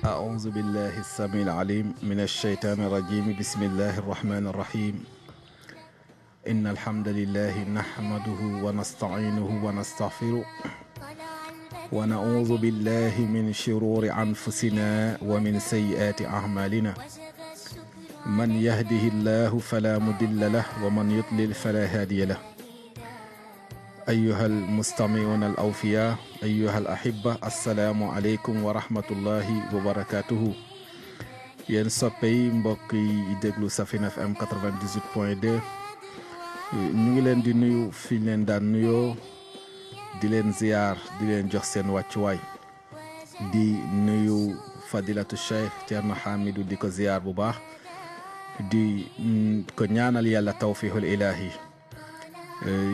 أعوذ بالله السميع العليم من الشيطان الرجيم بسم الله الرحمن الرحيم إن الحمد لله نحمده ونستعينه ونستغفره ونعوذ بالله من شرور أنفسنا ومن سيئات أعمالنا من يهده الله فلا مضل له ومن يضلل فلا هادي له أيها المستمعون الأوفياء أيها الأحبة السلام عليكم ورحمة الله وبركاته yéen soppe yi mbokk yi déglu Safina FM 98.2 ñu ngi leen di nuyu fi leen daan nuyoo di leen ziyaar di leen jox seen wàccuwaay di nuyu fadilatu Cheikh Thierno Hamidou di ko ziyaar bu baax di ko ñaanal yàlla tawfiixul ilaahi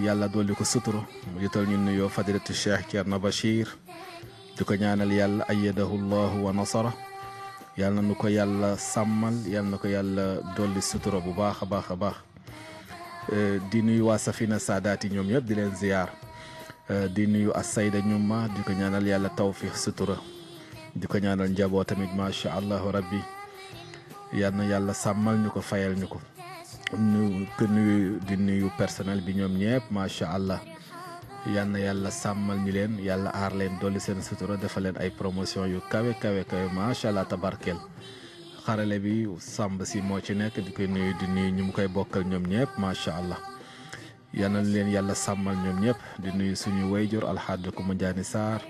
yàlla dolli ko suturu mu jotal ñu nuyoo fadilatu Cheikh Thierno Bachir di ko ñaanal yàlla ayyadahu llahu wa nasara yàlla na ko yàlla sàmmal yàlla na ko yàlla dolli sutura bu baax a baax a baax di nuyu waa Safina Saadaati ñoom ñëpp di leen ziyaar di nuyu Asayda ñumma di ko ñaanal yàlla tawfiix sutura di ko ñaanal njaboot tamit macha allahu rabbi yàlla na yàlla sàmmal ñu ko fayal ñu ko nuyu di nuyu personnel bi ñoom ñëpp macha allah yal na yàlla sàmmal ñu leen yàlla aar leen dolli seen sutura defal leen ay promotion yu kawe kawe kawe macha allah tabarkel xarale bi sàmb si moo ci nekk di koy nuyu di nuyu ñu mu koy bokkal ñoom ñëpp macha allah yal na leen yàlla sàmmal ñoom ñëpp di nuyu suñu wayjur alxaaji ko mu njaani saar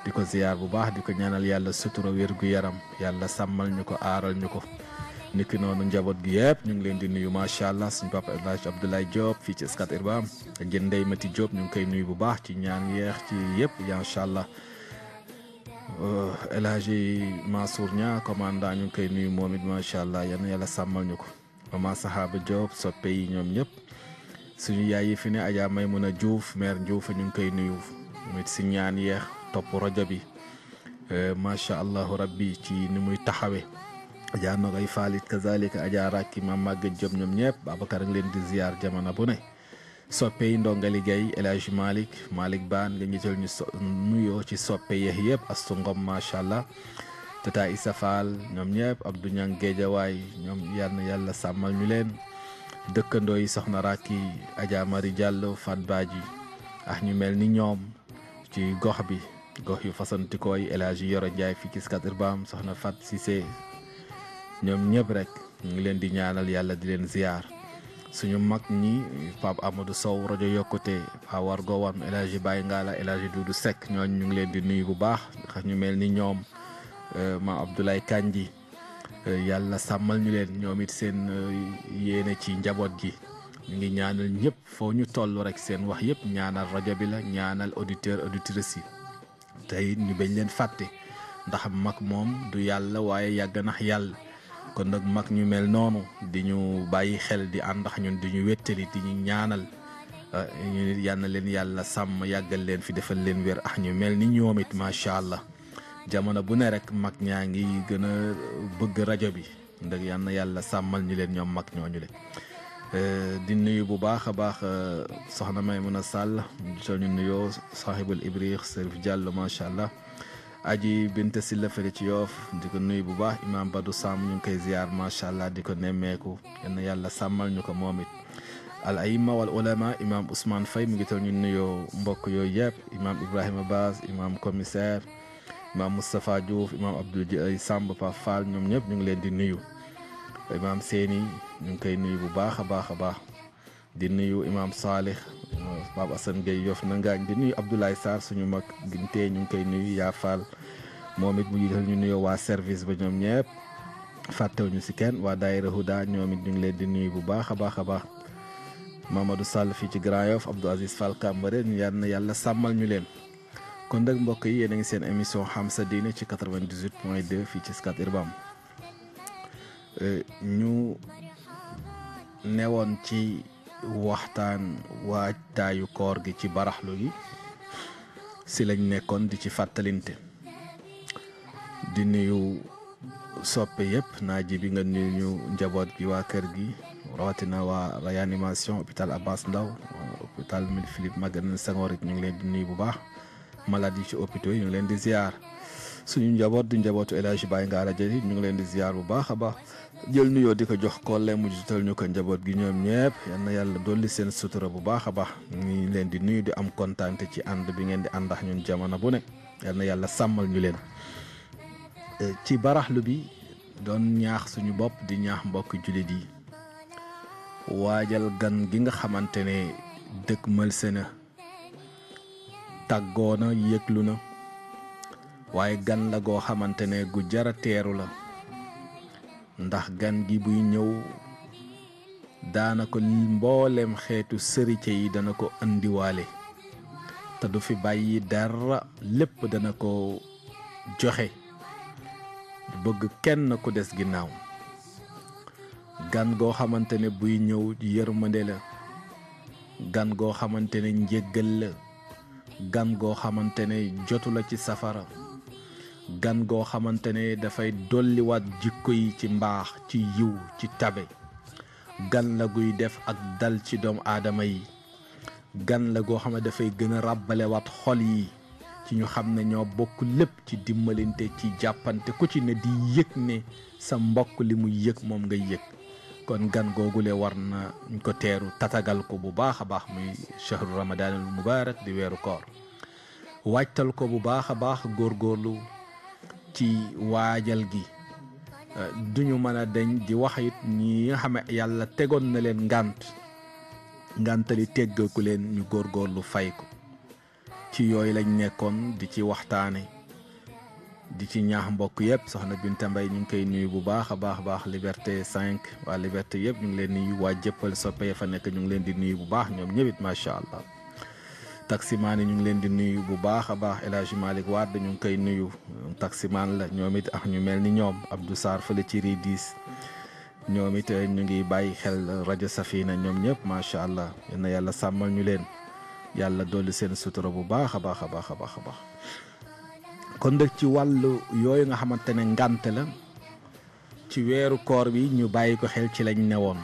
di ko ziyaar bu baax di ko ñaanal yàlla sutura wér gu yaram yàlla sàmmal ñu ko aaral ñu ko niki noonu njaboot gi yëpp ñu ngi leen di nuyu macha allah suñu papa El Hadj Abdoulaye Diop fii ci Scat Urbam jën Ndeye Mati Diop ñu ngi koy nuyu bu baax ci ñaan yeex ci yëpp macha allah El Hadj Mansour Nia commandant ñu ngi koy nuyu moom it macha allah yal na yàlla sàmmal ñu ko mama Sahaba Diop soppe yi ñoom ñëpp suñu yaay yi fi ne Adja Maymuna Diouf maire Diouf ñu ngi koy nuyu mit si ñaan yeex topp rajo bi macha allahu rabbi ci ni muy taxawee. Adja Nogay Falit kazalika Adja Rakki Mam Maguette Diop ñoom ñëpp Babacar a ngi leen di ziar jamono bu ne soppe yi ndongali gay El Hadj Malick Baan nga ñital ñu nuyoo ci soppe yeex yëpp Astu Ngom macha allah Tata Issa Fall ñoom ñëpp Abdou Niang Géejawaay ñoom yal na yàlla sàmmal ñu leen dëkkandoo yi soxna Rakki Adja Mari Diallo Fat Badji ñu mel ni ñoom ci gox bi gox yu fasantikoo yi El Hadj Yoro Ndiaye fii ci Scat Urbam soxna Fat Cissé ñoom ñëpp rek ñu ngi leen di ñaanal yàlla di leen ziar suñu mag ñi Pape Amadou Sow rajo yokkute Pa Wargo Wan El Hadj Baye Ngala El Hadj Doudou Seck ñooñu ñu ngi leen di nuyu bu baax ndax ñu mel ni ñoom ma Abdoulaye Kandji yàlla sàmmal ñu leen ñoom it seen yéene ci njaboot gi ñu ngi ñaanal ñëpp foo ñu toll rek seen wax yëpp ñaanal rajo bi la ñaanal auditrices yi tey ñu bañ leen fàtte ndax mag moom du yàlla waaye yàgg nax yàlla. kon nag mag ñu mel noonu di ñu bàyyi xel di ànd ak ñun di ñu wéttali di ñu ñaanal ñu yal na leen yàlla sàmm yàggal leen fi defal leen wér ak ñu mel ni ñoom it macha allah jamono bu ne rek mag ñaa ngi gën a bëgg rajo bi ndax yal na yàlla sàmmal ñu leen ñoom mag ñooñu le di nuyu bu baax a baax soxna Maymuna Sall ñu nuyoo sahibul ibriq Serif Diallo macha allah. aji binte si la fële ci Yoof di ko nuyu bu baax imam Badou Sam ñu ngi koy ziar macha allah di ko nemmeeku yal na yàlla sàmmal ñu ko moom it al aïma wal ulama imam Ousmane Faye mu ngi taw ñu nuyoo mbokk yooyu yëpp imam Ibrahima Baz imam commissaire imam Moustapha Diouf imam Abdou Samb Pa Fall ñoom ñëpp ñu ngi leen di nuyu imam Séni ñu ngi koy nuyu bu baax a baax a baax di nuyu imam Salih Pape Assane Gueye Yoff na ngaañ di nuyu Abdoulaye Sarr suñu mag gintee ñu ngi koy nuyu yaa Fall moom it mu jiital ñu nuyoo waa service ba ñoom ñëpp fàttewuñu si kenn waa daayira Huda ñoom it ñu ngi leen di nuyu bu baax a baax a baax Mamadou Sall fii ci Grand Yoff Abdou Aziz Fall Kambare ñu yal na yàlla sàmmal ñu leen kon nag mbokk yi yéen a ngi seen émission Xam Sa Diine ci 98.2 fii ci Scat Urbam ñu newoon ci waxtaan waajtaayu koor gi ci baraxlu gi si lañ nekkoon di ci fàttalinte di nuyu soppe yëpp naa ji bi nga nuyu ñu njaboot gi waa kër gi rawatina waa réanimation hôpital Abass Ndao hôpital Philippe Maguilène Senghor ñu ngi leen di nuyu bu baax malade yi ci hôpitaux yi ñu ngi leen di ziar suñu njaboot di njabootu El Hadji Baye Ngara Dia ñu ngi leen di ziar bu baax a baax jël nuyoo di ko jox kolle mu jiital ñu ko njaboot gi ñoom ñëpp yal na yàlla dolli seen sutura bu baax a baax ñu leen di nuyu di am kontaante ci ànd bi ngeen di àndax ñun jamono bu ne yal na yàlla sàmmal ñu leen ci baraxlu bi doon ñaax suñu bopp di ñaax mbokk jullit yi waajal gan gi nga xamante ne dëkk mëlse na tàggoo na yëglu na waaye gan la goo xamante ne gu jara teeru la ndax gan gi buy ñëw daana ko mboolem xeetu sërice yi dana ko andiwaale te du fi bàyyi dara lépp dana ko joxe bëgg kenn ku des ginnaaw gan goo xamante ne buy ñëw yërmande la gan goo xamante ne njéggal la gan goo xamante ne jotu la ci safara gan goo xamante ne dafay dolliwaat jikko yi ci mbaax ci yiw ci tabe gan la guy def ak dal ci doomu aadama yi gan la goo xam ne dafay gën a ràbbalewaat xol yi ci ñu xam ne ñoo bokk lépp ci dimbalante ci jàppante ku ci ne di yëg ne sa mbokk li mu yëg moom nga yëg kon gan googule war na ñu ko teeru tatagal ko bu baax a baax muy shahru ramadanul mubarak di weeru koor waajtal ko bu baax a baax góorgóorlu ci waajal gi duñu mën a deñ di wax it ñi nga xam ne yàlla tegoon na leen ngàntali teggaku leen ñu góorgóorlu fay ko ci yooyu lañ nekkoon di ci waxtaane di ci ñaax mbokk yëpp soxna Binta Mbaye ñu ngi koy nuyu bu baax a baax Liberté 5 waa Liberté yëpp ñu ngi leen nuyu waa jëppal soppe fa nekk ñu ngi leen di nuyu bu baax ñoom ñëwit macha allah taximaan yi ñu ngi leen di nuyu bu baax a baax El Hadji Malick Wade ñu ngi koy nuyu taximaan la ñoom it ak ñu mel ni ñoom Abdou Sarr fële ci Ridis ñoom it ñu ngi bàyyi xel rajo Safina ñoom ñëpp macha allah yal na yàlla sàmmal ñu leen yàlla dolli seen sutura bu baax a baax kon nag ci wàllu yooyu nga xamante ne ngànt la ci weeru koor bi ñu bàyyi ko xel ci lañ newoon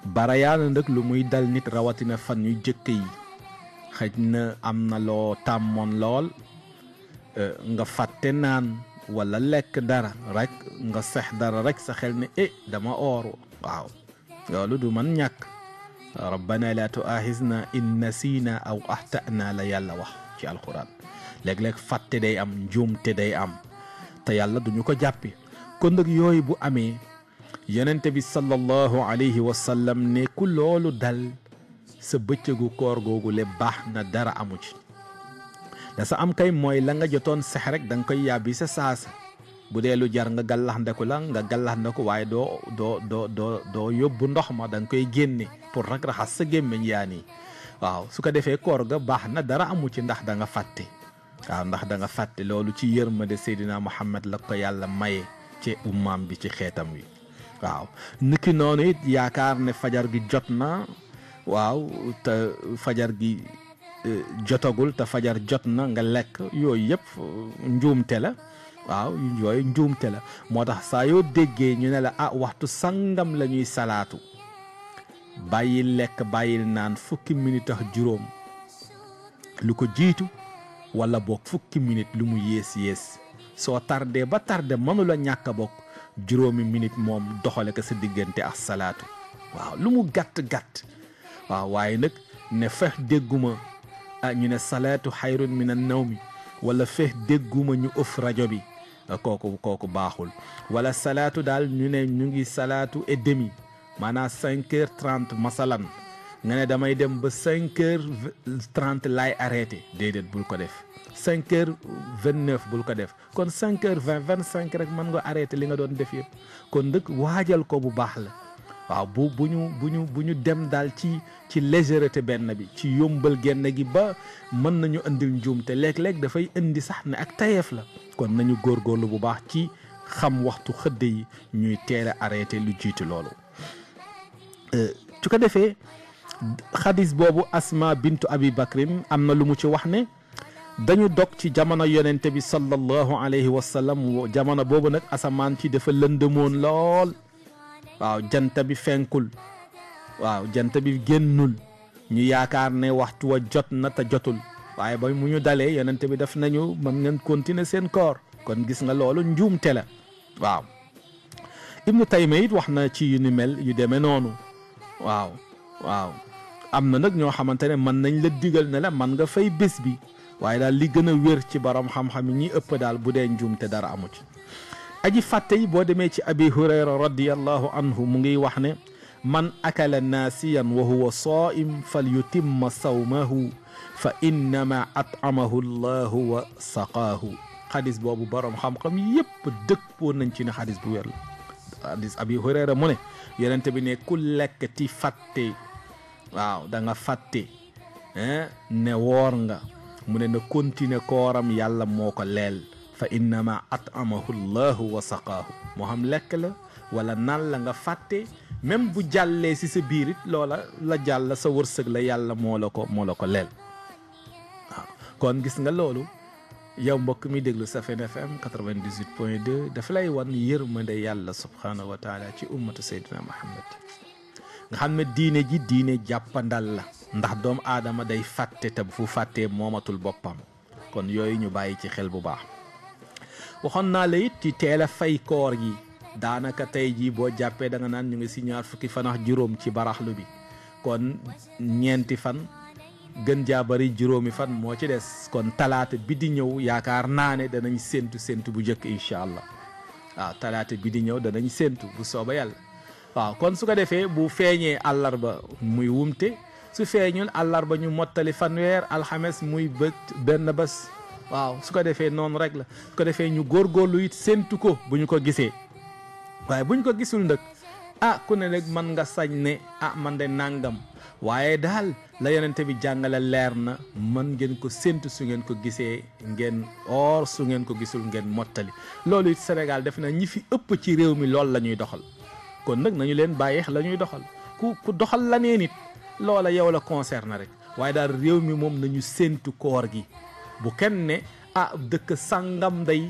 barayaana nag lu muy dal nit rawatina fan yu jëkk yi xëj na am na loo tàmmoon lool nga fàtte naan wala lekk dara rek nga sex dara rek sa xel ne dama oor waaw loolu du man ñàkk rabbana la tu'akhizna in nasina aw ahtana la yàlla wax ci alquran léeg-léeg fàtte day am njuumte day am te yàlla duñu ko jàppi kon nag yooyu bu amee yonente bi sallallahu alayhi wa sallam ne ku loolu dal sa bëccëgu koor googu le baax na dara amu ci da sa am kay mooy la nga jotoon sex rek da nga koy yàbbi sa saasa bu dee lu jar nga gàllax ndeku la nga gàllax ndeku waaye doo yóbbu ndox ma da nga koy génne pour rek raxas sa gémmiñ yaa nii waaw su ko defee koor ga baax na dara amu ci ndax da nga fàtte waaw ndax da nga fàtte loolu ci yërmande Seydina Muhammad la ko yàlla maye ci ummaam bi ci xeetam wi waaw niki noonu it yaakaar ne fajar gi jot na waaw te fajar gi jotagul te fajar jot na nga lekk yooyu yëpp njuumte la waaw yooyu njuumte la moo tax saa yoo déggee ñu ne la waxtu sangam la ñuy salaatu bàyyil lekk bàyyil naan fukki minute ak juróom lu ko jiitu wala boog fukki minute lu mu yées soo tardé ba tardé mënula ñàkk a bokk juróomi minute moom doxale ko sa diggante ak salaatu waaw lu mu gàtt waaw waaye nag ne fex dégguma ñu ne salaatu xayrun min an nawmi wala fex dégguma ñu ëf rajo bi kooku baaxul wala salaatu daal ñu ne ñu ngi salaatu et demi maanaam 5h30 masalan nga ne damay dem ba 5h30 laay arrêté déedéet bul ko def 5h29 bul ko def kon 5h20 25 rek mën nga arrêté li nga doon def yëpp kon nag waajal ko bu baax la waaw bu ñu dem daal ci légèreté benn bi ci yombal genn gi ba mën nañu indil njuumte léeg-léeg dafay indi sax ne ak tayeef la kon nañu góorgóorlu bu baax ci xam waxtu xëdd yi ñuy teel a arrêté lu jiitu loolu su ko defee xadis boobu Asma bintu Abi Bakrin am na lu mu ci wax ne dañu dog ci jamono yonente bi sallallahu alayhi wa sallam jamono boobu nag asamaan ci dafa lëndëmoon lool waaw jant bi fenkul waaw jant bi génnul ñu yaakaar ne waxtu wa jot na te jotul waaye ba mu ñu dalee yonent bi def nañu mën ngeen continuer seen koor kon gis nga loolu njuumte la waaw Ibnu Taymiya it wax na ci yu ni mel yu demee noonu waaw am na nag ñoo xamante ne mën nañ la digal ne la man nga fay bés bi waaye daal li gën a wér ci borom xam-xam yi ñi ëpp daal bu dee njuumte dara amu ci aji fàtte yi boo demee ci abi hurayra radiyallahu anhu mu ngi wax ne man akala naasiyan wa huwa saa'im fal yutimma sawmahu fa innama at'amahu llahu wa saqaahu xadis boobu borom xam-xam yépp dëppoo nañ ci ne xadis bu wér la xadis abi hurayra mu ne yonent bi ne ku lekk ti fàtte waaw da nga fàtte ne woor nga mu ne na continuer kooram yàlla moo ko leel fa innama at'amahu llahu wa saqaahu moo xam lekk la wala nan la nga fàtte même bu jàllee si sa biir it loola la jàll sa wërsëg la yàlla moo la ko leel waaw kon gis nga loolu yow mbokk mi déglu Safin FM 98.2 dafa lay wan yërmande yàlla subhanahu wa taala ci ummatu Seydina Muhammad nga xam ne diine ji diine jàppandal la ndax doomu aadama day fàtte te fu fàttee moomatul boppam kon yooyu ñu bàyyi ci xel bu baax waxoon naa la it ci teel a fay koor gi daanaka tey jii boo jàppee da nga naan ñu ngi si ñaar fukki fan ak juróom ci baraxlu bi kon ñeenti fan gën jaa bari juróomi fan moo ci des kon talaata bi di ñëw yaakaar naa ne danañ séntu bu njëkk incha allah waaw talaata bi di ñëw danañ séntu bu sooba yàlla waaw kon su ko defee bu feeñee àllarba muy wumte su feeñul àllarba ñu mottali fanweer alxames muy benn bés waaw su ko defee noonu rek la su ko defee ñu góorgóorlu it séntu ko bu ñu ko gisee waaye bu ñu ko gisul nag ku ne nag man nga sañ ne man de nangam waaye daal la yonente bi jàngale leer na mën ngeen ko séntu su ngeen ko gisee ngeen or su ngeen ko gisul ngeen mottali loolu it Sénégal def na ñi fi ëpp ci réew mi loolu la ñuy doxal kon nag nañu leen bàyyi la ñuy doxal ku doxal la nee nit loola yow la concerne rek waaye daal réew mi moom nañu séntu koor gi bu kenn ne dëkk sàngam day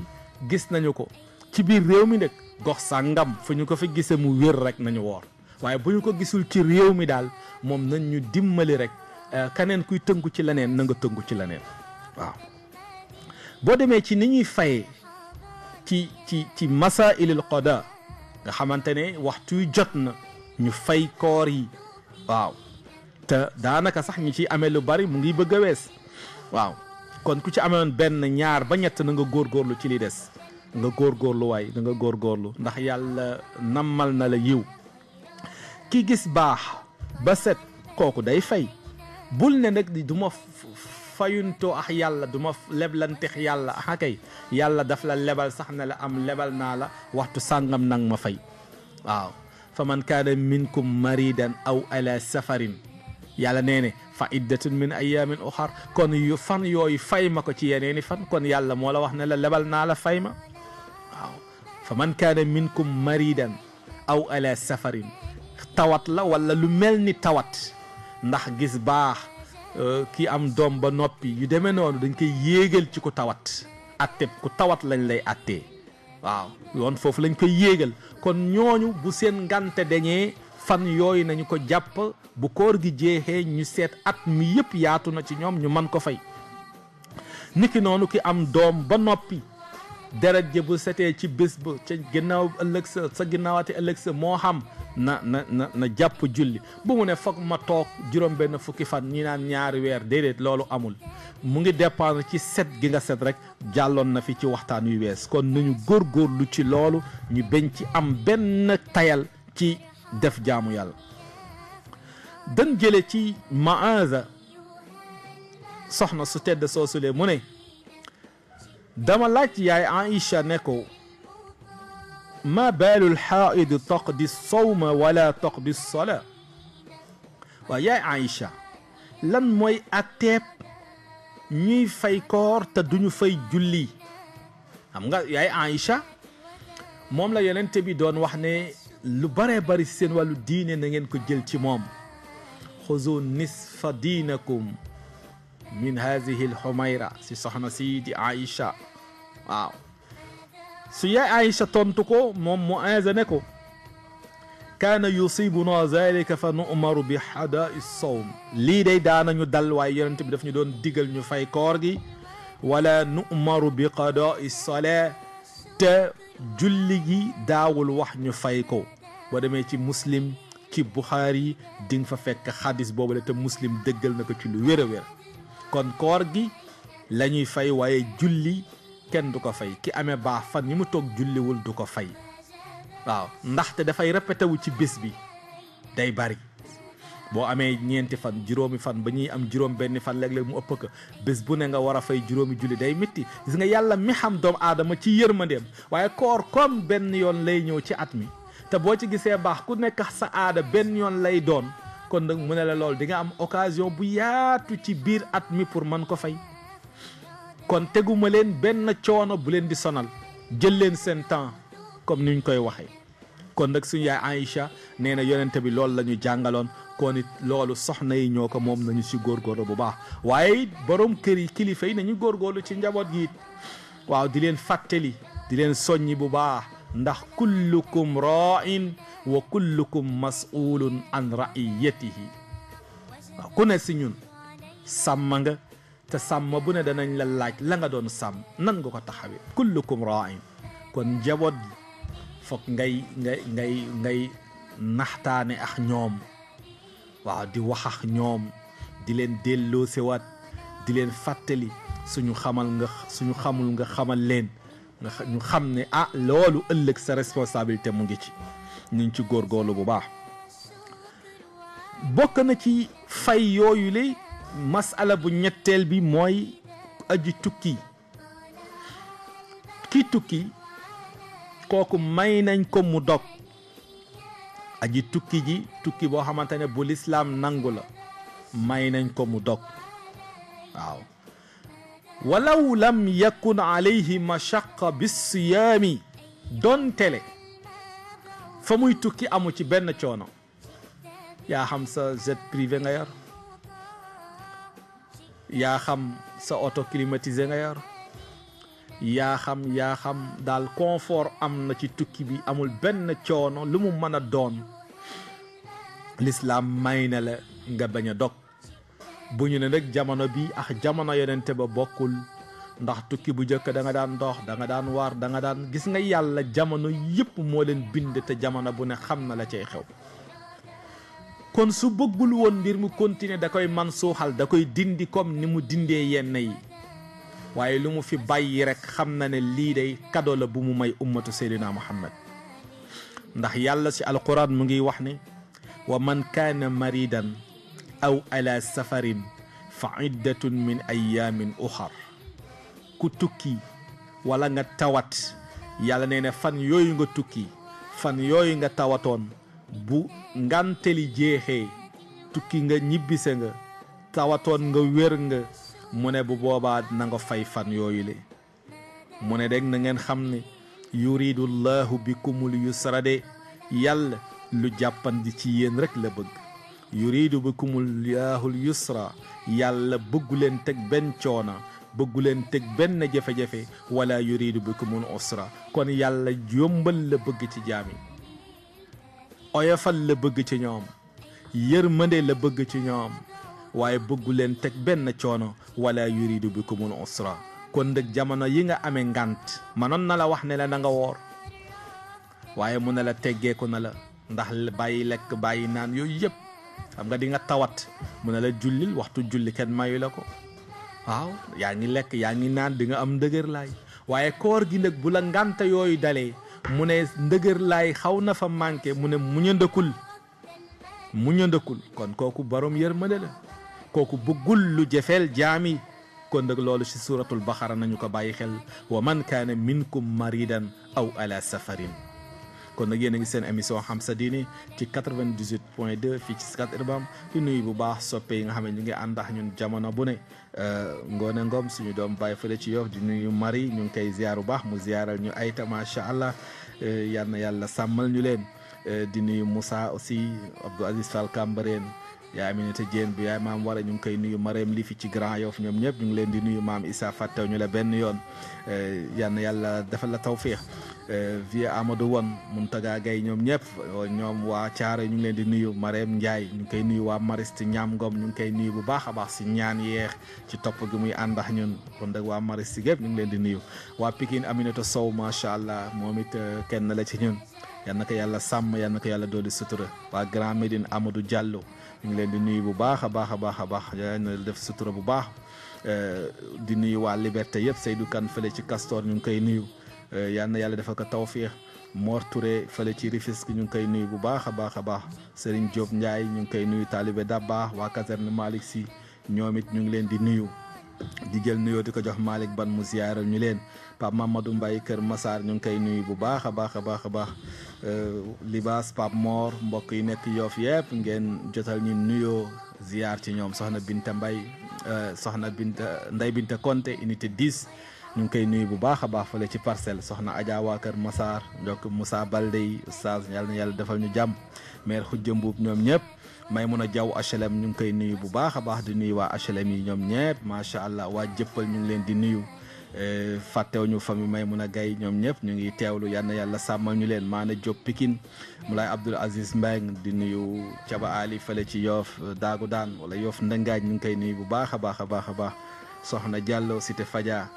gis nañu ko ci biir réew mi nag gox sàngam fu ñu ko fi gisee mu wér rek nañu woor waaye bu ñu ko gisul ci réew mi daal moom nañ ñu dimbali rek keneen kuy tënku ci leneen na nga tënku ci leneen waaw boo demee ci ni ñuy fayee ci masailil qada nga xamante ne waxtu jot na ñu fay koor yi waaw te daanaka sax ñi ci amee lu bari mu ngi bëgg a wees waaw kon ku ci amewoon benn ñaar ba ñett na nga góorgóorlu ci li des nga góorgóorlu waay da nga góorgóorlu ndax yàlla nammal na la yiw ki gis baax ba set kooku day fay bul ne nag du ma fayuntoo ak yàlla du ma leblanteex yàlla kay yàlla daf la lebal sax ne la am lebal naa la waxtu sàngam nang ma fay waaw fa man kaana minkum maridan aw ala safarin yàlla nee ne fa iddatun min ayamin uxar kon yu fan yooyu fay ma ko ci yeneeni fan kon yàlla moo la wax ne la lebal naa la fay ma waaw fa man kaana minkum maridan aw ala safarin tawat la wala lu mel ni tawat ndax gis baax ki am doom ba noppi yu demee noonu dañ koy yéegal ci ku tawat atteb ku tawat lañ lay attee waaw yoon foofu lañ koy yéegal kon ñooñu bu seen ngante dañee fan yooyu nañu ko jàpp bu koor gi jeexee ñu seet at mi yëpp yaatu na ci ñoom ñu man ko fay niki noonu ki am doom ba noppi deret ja bu setee ci bés ba ca ginnaaw ëllëg sa ginnaawaati ëllëg sa moo xam na jàpp julli bu mu ne foog ma toog juróom benn fukki fan ñi naan ñaari weer déedéet loolu amul mu ngi dépendre ci set gi nga set rek jàlloon na fi ci waxtaan wi wees kon nañu góorgóorlu ci loolu ñu bañ ci am benn tayal ci def jaamu yàlla dan jële ci Maaza soxna su tedd soosule mu ne dama laaj yaay Aïcha ne ko ma baalul xaaid taqdi sawma wala taqdi sola waaw yaay Aïcha lan mooy atteeb ñuy fay koor te duñu fay julli xam nga yaay Aïcha moom la yonent bi doon wax ne lu baree bari si seen wàllu diine na ngeen ko jël ci moom xuzu nisfa diinakum min hadihi al xumayra si soxna si di Aïcha waaw su yaay Aïcha tontu ko moom mu ne ko kaana yusibuna zalika fa nu'maru bi hada'i sawm lii day daanañu dal waaye yonent bi daf ñu doon digal ñu fay koor gi wala nu'maru bi qada'i salaa te julli gi daawul wax ñu fay ko boo demee ci muslim ci buxaari di nga fa fekk xadis boobu la te muslim dëggal na ko ci lu wér a wér kon koor gi la ñuy fay waaye julli kenn du ko fay ki amee baax fan yi mu toog julliwul du ko fay waaw ndaxte dafay répété wu ci bés bi day bari boo amee ñeenti fan juróomi fan ba ñuy am juróom benn fan léeg-léeg mu ëpp ko bés bu ne nga war a fay juróomi julli day métti gis nga yàlla mi xam doomu aadama ci yërmandeem waaye koor comme benn yoon lay ñëw ci at mi te boo ci gisee baax ku nekk sa aada benn yoon lay doon kon nag mu ne la lool di nga am occasion bu yaatu ci biir at mi pour mën ko fay kon teguma leen benn coono bu leen di sonal jël leen seen temps comme ni ñu koy waxee kon nag suñu yaay Aïcha nee na yonente bi loolu la ñu jàngaloon kon it loolu soxna yi ñoo ko moom nañu si góorgóorlu bu baax waaye borom kër yi kilifa yi nañu góorgóorlu ci njaboot gi it waaw di leen fàttali di leen soññi bu baax ndax kullukum ra'in wa kullukum mas'ulun an ra'iyatihi waaw ku ne si ñun sàmm nga te sàmm bu ne danañ la laaj la nga doon sàmm nan nga ko taxawee kullukum ra'in kon njaboot gi foog ngay naxtaane ak ñoom waaw di wax ak ñoom di leen delloo sewaat di leen fàttali suñu xamul nga xamal leen ñu xam ne loolu ëllëg sa responsabilité mu ngi ci ñu ngi ci góorgóorlu bu baax bokk na ci fay yooyu lay masala bu ñetteel bi mooy aji tukki ki tukki kooku may nañ ko mu dog aji tukki ji tukki boo xamante ne bu lislaam nangu la may nañ ko mu dog waaw walaw lam yakun alayhi mashaqa bisiyaami doon tele fa muy tukki amu ci benn coono yaa xam sa jet privé nga yor yaa xam sa auto climatisé nga yor yaa xam daal confort am na ci tukki bi amul benn coono lu mu mën a doon l'islam may na la nga bañ a dog bu ñu ne nag jamono bi ak jamono yonente ba bokkul ndax tukki bu njëkk da nga daan dox da nga daan waar da nga daan gis nga yàlla jamono yëpp moo leen bind te jamono bu ne xam na la cay xew kon su bëggul woon mbir mu continuer da koy man suuxal da koy dindi comme ni mu dindee yenn yi waaye lu mu fi bàyyi rek xam na ne lii day kado la bu mu may ummatu seydina muhammad ndax yàlla ci alquran mu ngi wax ne wa man kaana maridan aw ala safarin fa iddatun min ayamin uxar ku tukki wala nga tawat yàlla nee na fan yooyu nga tukki fan yooyu nga tawatoon bu nganteli jeexee tukki nga ñibbise nga tawatoon nga wér nga mu ne bu boobaa na nga fay fan yooyu le mu ne dégg na ngeen xam ne yuridu llahu bikumul yusra de yàlla lu jàppandi ci yéen rek la bëgg yuridu bikumul lahul yusra yàlla bëggu leen teg benn coona bëggu leen teg benn jafe-jafe wala yuridu bikumul usra kon yàlla yombal la bëgg ci jaami oyofal la bëgg ci ñoom yërmande la bëgg ci ñoom waaye bëggu leen teg benn coono wala yuridu bikumul usra kon nag jamono yi nga amee ngant manoon na la wax ne la na nga woor waaye mu ne la teggeeku na la ndax bàyyi lekk bàyyi naan yooyu yëpp xam nga di nga tawat mu ne la jullil waxtu julli kenn mayu la ko waaw yaa ngi lekk yaa ngi naan di nga am ndëgër laay waaye koor gi nag bu la nganta yooyu dalee mu ne ndëgër laay xaw na fa manqué mu ne muñandakul kon kooku borom yërmande la kooku bëggul lu jafeel jaami kon nag loolu ci suratul baqara nañu ko bàyyi xel wa man kaana minkum maridan aw ala safarin kon nag yéen a ngi seen émission xam sa diine ci 98.2 fii ci Scat Urbam di nuyu bu baax soppe yi nga xam ne ñu ngi ànd ak ñun jamono bu ne Ngoone Ngom suñu doom bàyyi fële ci Yoff di nuyu Marie ñu ngi koy ziar bu baax mu ziaral ñu ayta macha allah yal na yàlla sàmmal ñu leen di nuyu Moussa aussi Abdou Aziz Fall Kambareen yaa Aminata Diène bi yaay maam wara ñu ngi koy nuyu Marème li fi ci Grand Yoff ñoom ñëpp ñu ngi leen di nuyu maam Issa fàttew ñu la benn yoon yal na yàlla defal la tawfiix Vieux Amadou Won Muntaga Gay ñoom ñëpp ñoom waa Thiaré ñu ngi leen di nuyu Marème Ndiaye ñu ngi koy nuyu waa Mariste Ñaam Ngom ñu ngi koy nuyu bu baax a baax si ñaan yeex ci topp gi muy ànd ak ñun kon nag waa Mariste gépp ñu ngi leen di nuyu waa Pikine Aminata Sow macha allah moom it kenn la ci ñun yal na ko yàlla sàmm yal na ko yàlla dooli sutura waa Grand Médine Amadou Diallo ñu ngi leen di nuyu bu baax a baax a baax a baax yal na def sutura bu baax di nuyu waa Liberté yëpp Seydou Kane fële ci Castor ñu ngi koy nuyu yal na yàlla defal ko tawfiix Mor Touré fële ci Rufisque ñu ngi koy nuyu bu baax a baax a baax Serigne Diop Ndiaye ñu ngi koy nuyu Talibé Dabba waa caserne Malick Sy ñoom it ñu ngi leen di nuyu di jël nuyoo di ko jox Malick Ban mu ziyaaral ñu leen Pape Mamadou Mbaye Kër Massar ñu ngi koy nuyu bu baax a baax a baax a baax Libaas Pape Mor mbokk yi nekk Yoff yëpp ngeen jotal ñu nuyoo ziyaar ci ñoom soxna Binta Mbaye soxna Binta Ndeye Binta Konté unité 10 ñu ngi koy nuyu bu baax a baax fële ci parcelle soxna Adja waa Kër Massar njokk Moussa Balde yi oustaz yàlla na yàlla defal ñu jàmm maire Khoudia Mbuub ñoom ñëpp Maymuna Jaw HLM ñu ngi koy nuyu bu baax a baax di nuyu waa HLM yi ñoom ñëpp macha allah waa jëppal ñu ngi leen di nuyu fàttewuñu famille Maymuna Gay ñoom ñëpp ñu ngi teewlu yal na yàlla sàmmal ñu leen Maana Diop Pikine Moulay Abdoul Aziz Mbeng di nuyu Caba Ali fële ci Yoff Daagu Daan wala Yoff Ndëngaaj ñu ngi koy nuyu bu baax a baax a baax a baax soxna Diallo Cité Fadia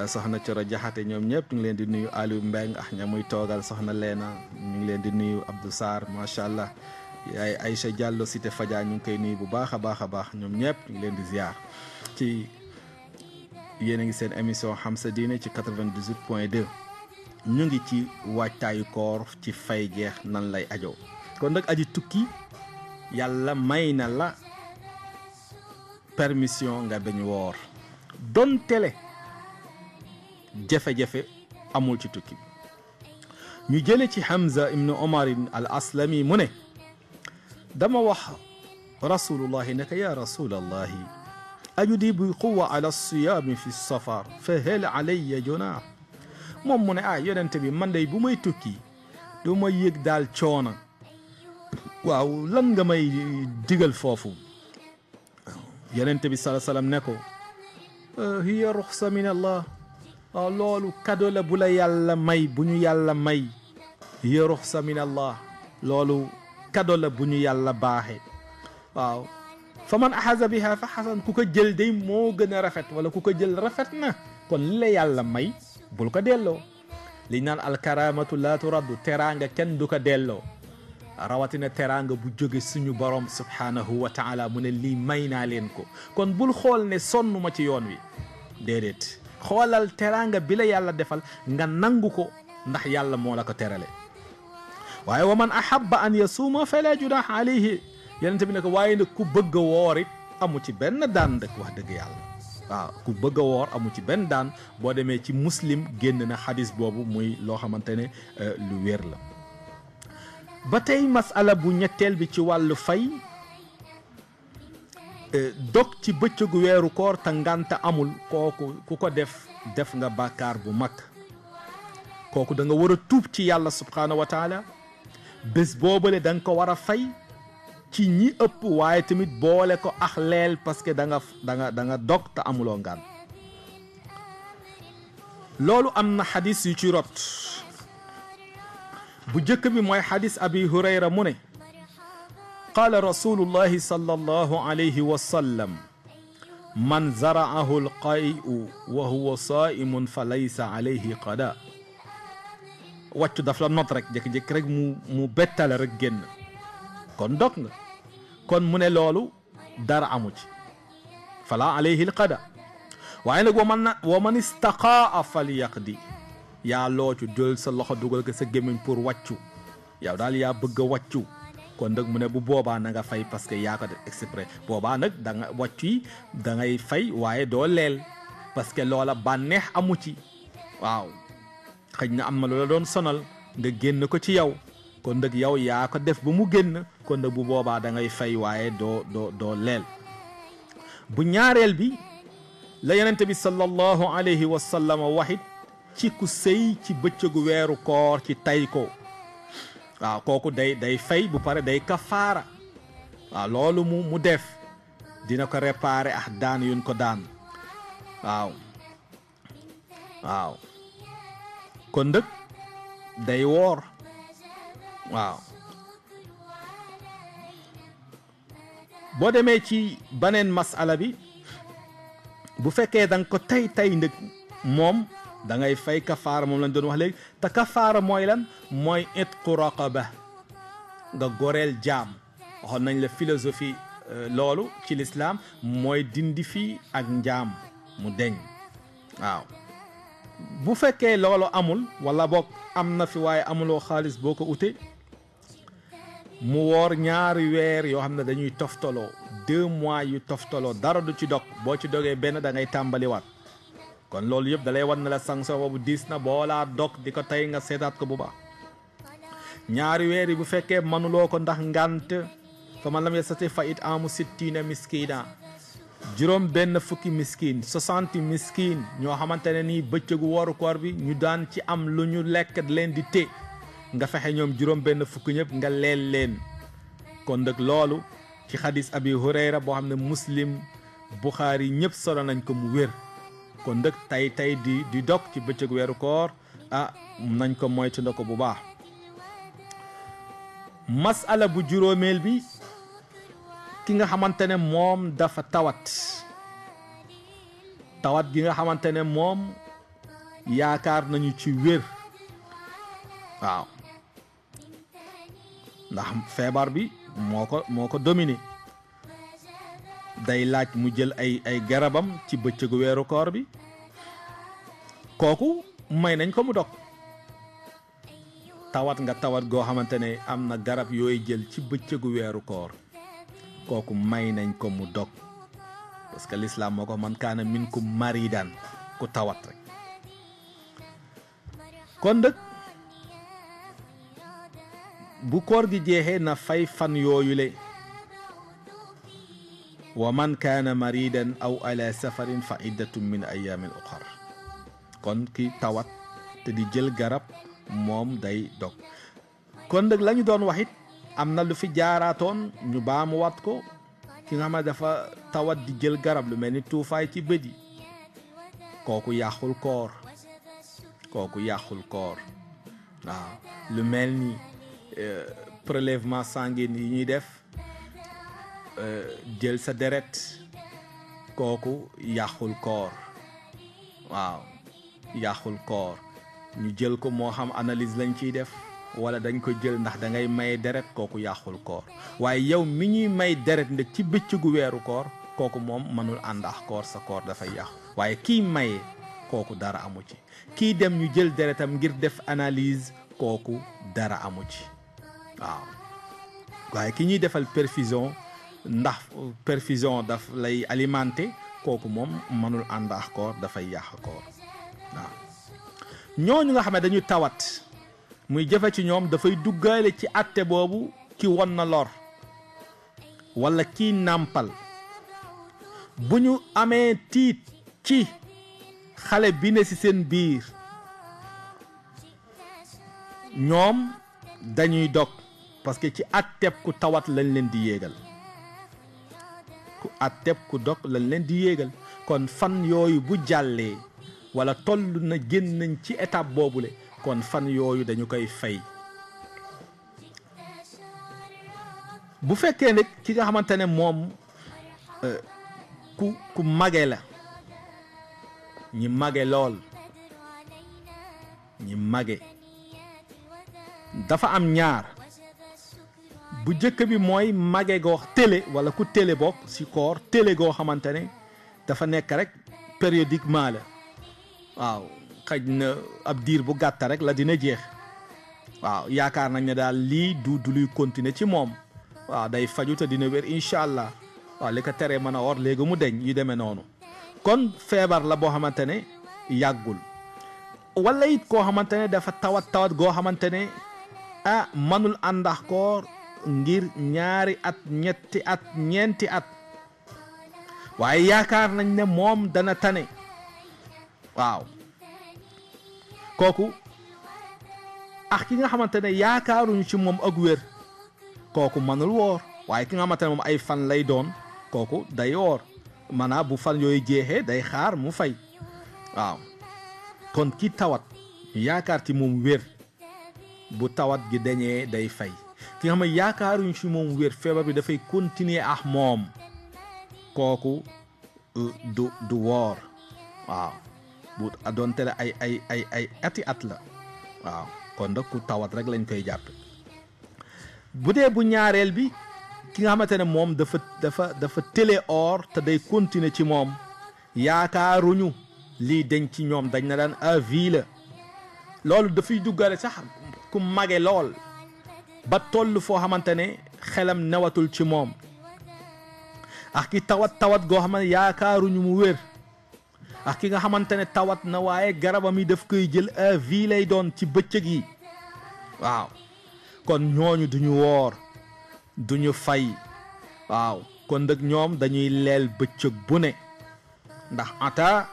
soxna Coro Jaxate ñoom ñëpp ñu ngi leen di nuyu Aliou Mbeng ak ña muy toogal soxna Leena ñu ngi leen di nuyu Abdou Sarr macha allah yaay Aïcha Diallo Cité Fadia ñu ngi koy nuyu bu baax a baax a baax ñoom ñëpp ñu ngi leen di ziar ci yéen a ngi seen émission Xam Sa Diine ci 98.2 ñu ngi ci waajtaayu koor ci fay jeex nan lay ajoo kon nag aji tukki yàlla may na la permission nga bañ woor don tele jafe-jafe amul ci tukki ñu jële ci Hamza ibn Omar al Aslami mu ne dama wax rasulullahi naka ya rasulallahi ajudi bi quwa ala siyaami fi safar fa hal alayya junah moom mu ne yonente bi man day bu may tukki du ma yëg daal coona waaw lan nga may digal foofu yonente bi sallallahu alayhi wasallam ne ko hiya ruxsa min allah waaw loolu kado la bu la yàlla may bu ñu yàlla may hiya ruxsa min allah loolu kado la bu ñu yàlla baaxe waaw fa man axasa biha fa xasan ku ko jël day moo gën a rafet wala ku ko jël rafet na kon li la yàlla may bul ko delloo li naan alkaramatu la turaddu teraanga kenn du ko delloo rawatina teraanga bu jóge suñu borom subhanahu wa taala mu ne lii may naa leen ko kon bul xool ne sonn ma ci yoon wi déedéet xoolal teraanga bi la yàlla defal nga nangu ko ndax yàlla moo la ko terale waaye wa man ahabba an yasuuma fala junaha alayhi yonent bi ne ko waaye nag ku bëgg a woor it amu ci benn daan dëkk wax dëgg yàlla waaw ku bëgg a woor amu ci benn daan boo demee ci muslim génn na xadis boobu muy loo xamante ne lu wér la ba tey masala bu ñetteel bi ci wàllu fay dog ci bëccëgu weeru koor te ngànta amul kooku ku ko def nga bàkkaar bu mag kooku da nga war a tuub ci yàlla subhanahu wa taala bés boobale da nga ko war a fay ci ñi ëpp waaye tamit boole ko ak leel parce que da nga dog te amuloo ngaan loolu am na xadis yu ci rot bu jëkk bi mooy xadis abi hurayra mu ne qaala rasulullahi sallallahu alayhi wa sallam man zaraahu alqay'u wa huwa saa'imun fa laysa alayhi qada wàccu daf la not rek jékki-jékki rek mu bettale rek génn kon dog nga kon mu ne loolu dara amu ci fala alayhi alqada waaye nag wa man istaqaa falyaqdi yaa loocu jël sa loxo dugal ko sa gémmiñ pour wàccu yow daal yaa bëgg a wàccu kon nag mu ne bu boobaa na nga fay parce que yaa ko def exprès boobaa nag da nga wàccu yi da ngay fay waaye doo leel parce que loola bànneex amu ci waaw xëy na am na loola doon sonal nga génn ko ci yow kon nag yow yaa ko def ba mu génn kon nag bu boobaa da ngay fay waaye doo leel bu ñaareel bi la yonent bi sallallahu alayhi wa sallam waxit ci ku sëy ci bëccëgu weeru koor ci tay ko waaw kooku day fay bu pare day kafaara waaw loolu mu def dina ko réparer ak daan yuñ ko daan waaw kon nag day woor waaw boo demee ci baneen masala bi bu fekkee da nga ko tey ndëg moom da ngay fay kafaara moom lañ doon wax léegi te kafaara mooy lan mooy itqu raqaba nga goreel jaam waxoon nañ la philosophie loolu ci lislaam mooy dindi fii ak njaam mu deñ waaw bu fekkee loolu amul wala boog am na fi waaye amuloo xaalis boo ko ute mu woor ñaari weer yoo xam ne dañuy toftaloo 2 mois yu toftaloo dara du ci dog boo ci dogee benn da ngay tàmbaliwaat kon loolu yëpp da lay wan ne la sanction boobu diis na boo laa dog di ko tey nga seetaat ko bu baax ñaari weer yi bu fekkee mënuloo ko ndax ngant fa man lam yastati fa it'aamu 60 miskina juróom benn fukki miskin 60 miskin ñoo xamante ne nii bëccëgu wooru koor bi ñu daan ci am lu ñu lekk leen di té nga fexe ñoom juróom benn fukki ñëpp nga leel leen kon nag loolu ci xadis abi hurayra boo xam ne muslim buxaari ñëpp solo nañ ko mu wér kon nag tey di dog ci bëccëgu weeru koor nañ ko moytu nda ko bu baax masala bu juróomeel bi ki nga xamante ne moom dafa tawat gi nga xamante ne moom yaakaar nañu ci wér waaw ndax feebar bi moo ko dominé day laaj mu jël ay garabam ci bëccëgu weeru koor bi kooku may nañ ko mu dog tawat goo xamante ne am na garab yooyu jël ci bëccëgu weeru koor kooku may nañ ko mu dog parce que l'islam moo ko man kaana minkum maridan ku tawat rek kon nag bu koor gi jeexee na fay fan yooyu le wa man kaana maridan aw ala safarin fa iddatun min ayamin uxar kon ki tawat te di jël garab moom day dog kon nag la ñu doon wax it am na lu fi jaaraatoon ñu baamu wat ko ki nga xam ne dafa tawat di jël garab lu mel ni tuufaay ci bët yi kooku yàqul koor waaw lu mel ni prélèvement sanguin yi ñuy def jël sa deret kooku yàqul koor waaw yàqul koor ñu jël ko moo xam analyse lañ ciy def wala dañ ko jël ndax da ngay may deret kooku yàqul koor waaye yow mi ñuy may deret ndek ci bëccëgu weeru koor kooku moom mënul ànd ak koor sa koor dafay yàqu waaye kii maye kooku dara amu ci kii dem ñu jël deretam ngir def analyse kooku dara amu ci waaw waaye ki ñuy defal perfusion ndax perfusion daf lay alimenter kooku moom mënul ànd ak koor dafay yàq koor waaw ñooñu nga xam ne dañu tawat muy jëfe ci ñoom dafay duggaale ci atte boobu ki won na lor wala kii nàmpal bu ñu amee tiit ci xale bi ne ci seen biir ñoom dañuy dog parce que ci atteb ku tawat lañ leen di yéegal ku atteb ku dog lañ leen di yéegal kon fan yooyu bu jàllee wala toll na génn nañ ci étape boobule kon fan yooyu dañu koy fay bu fekkee nag ki nga xamante ne moom ku mage la ñi mage lool ñi mage dafa am ñaar bu jëkk bi mooy mage goo télé wala ku télé bokk si koor télé goo xamante ne dafa nekk rek périodiquement la waaw xëj na ab diir bu gàtt rek la dina jeex waaw yaakaar nañ ne daal lii du luy continuer ci moom waaw day faju te dina wér incha allah waaw li ko teree mën a or léegi mu deñ yu demee noonu kon feebar la boo xamante ne yàggul wala it koo xamante ne dafa tawat goo xamante ne manul àndax koor ngir ñaari at ñetti at ñeenti at waaye yaakaar nañ ne moom dana tane waaw kooku ak ki nga xamante ne yaakaaruñu ci moom ak wér kooku manul woor waaye ki nga xamante ne moom ay fan lay doon kooku day woor maanaam bu fan yooyu jeexee day xaar mu fay waaw kon ki tawat yaakaar ci moom wér bu tawat gi dañee day fay ki nga xam ne yaakaaruñ ci moom wér feebar bi dafay continuer ak moom kooku du woor waaw bu doonte la ay ati at la waaw kon nag ku tawat rek lañ koy jàppe bu dee bu ñaareel bi ki nga xamante ne moom dafa télé or te day continuer ci moom yaakaaruñu lii dañ ci ñoom dañ na daan à vie la loolu dafay duggale sax ku mage lool ba toll foo xamante ne xelam newatul ci moom ak ki tawat goo xam ne yaakaaruñu mu wér ak ki nga xamante ne tawat na waaye garabam yi daf koy jël à vie lay doon ci bëccëg yi waaw kon ñooñu duñu woor duñu fay waaw kon nag ñoom dañuy leel bëccëg bu ne ndax ata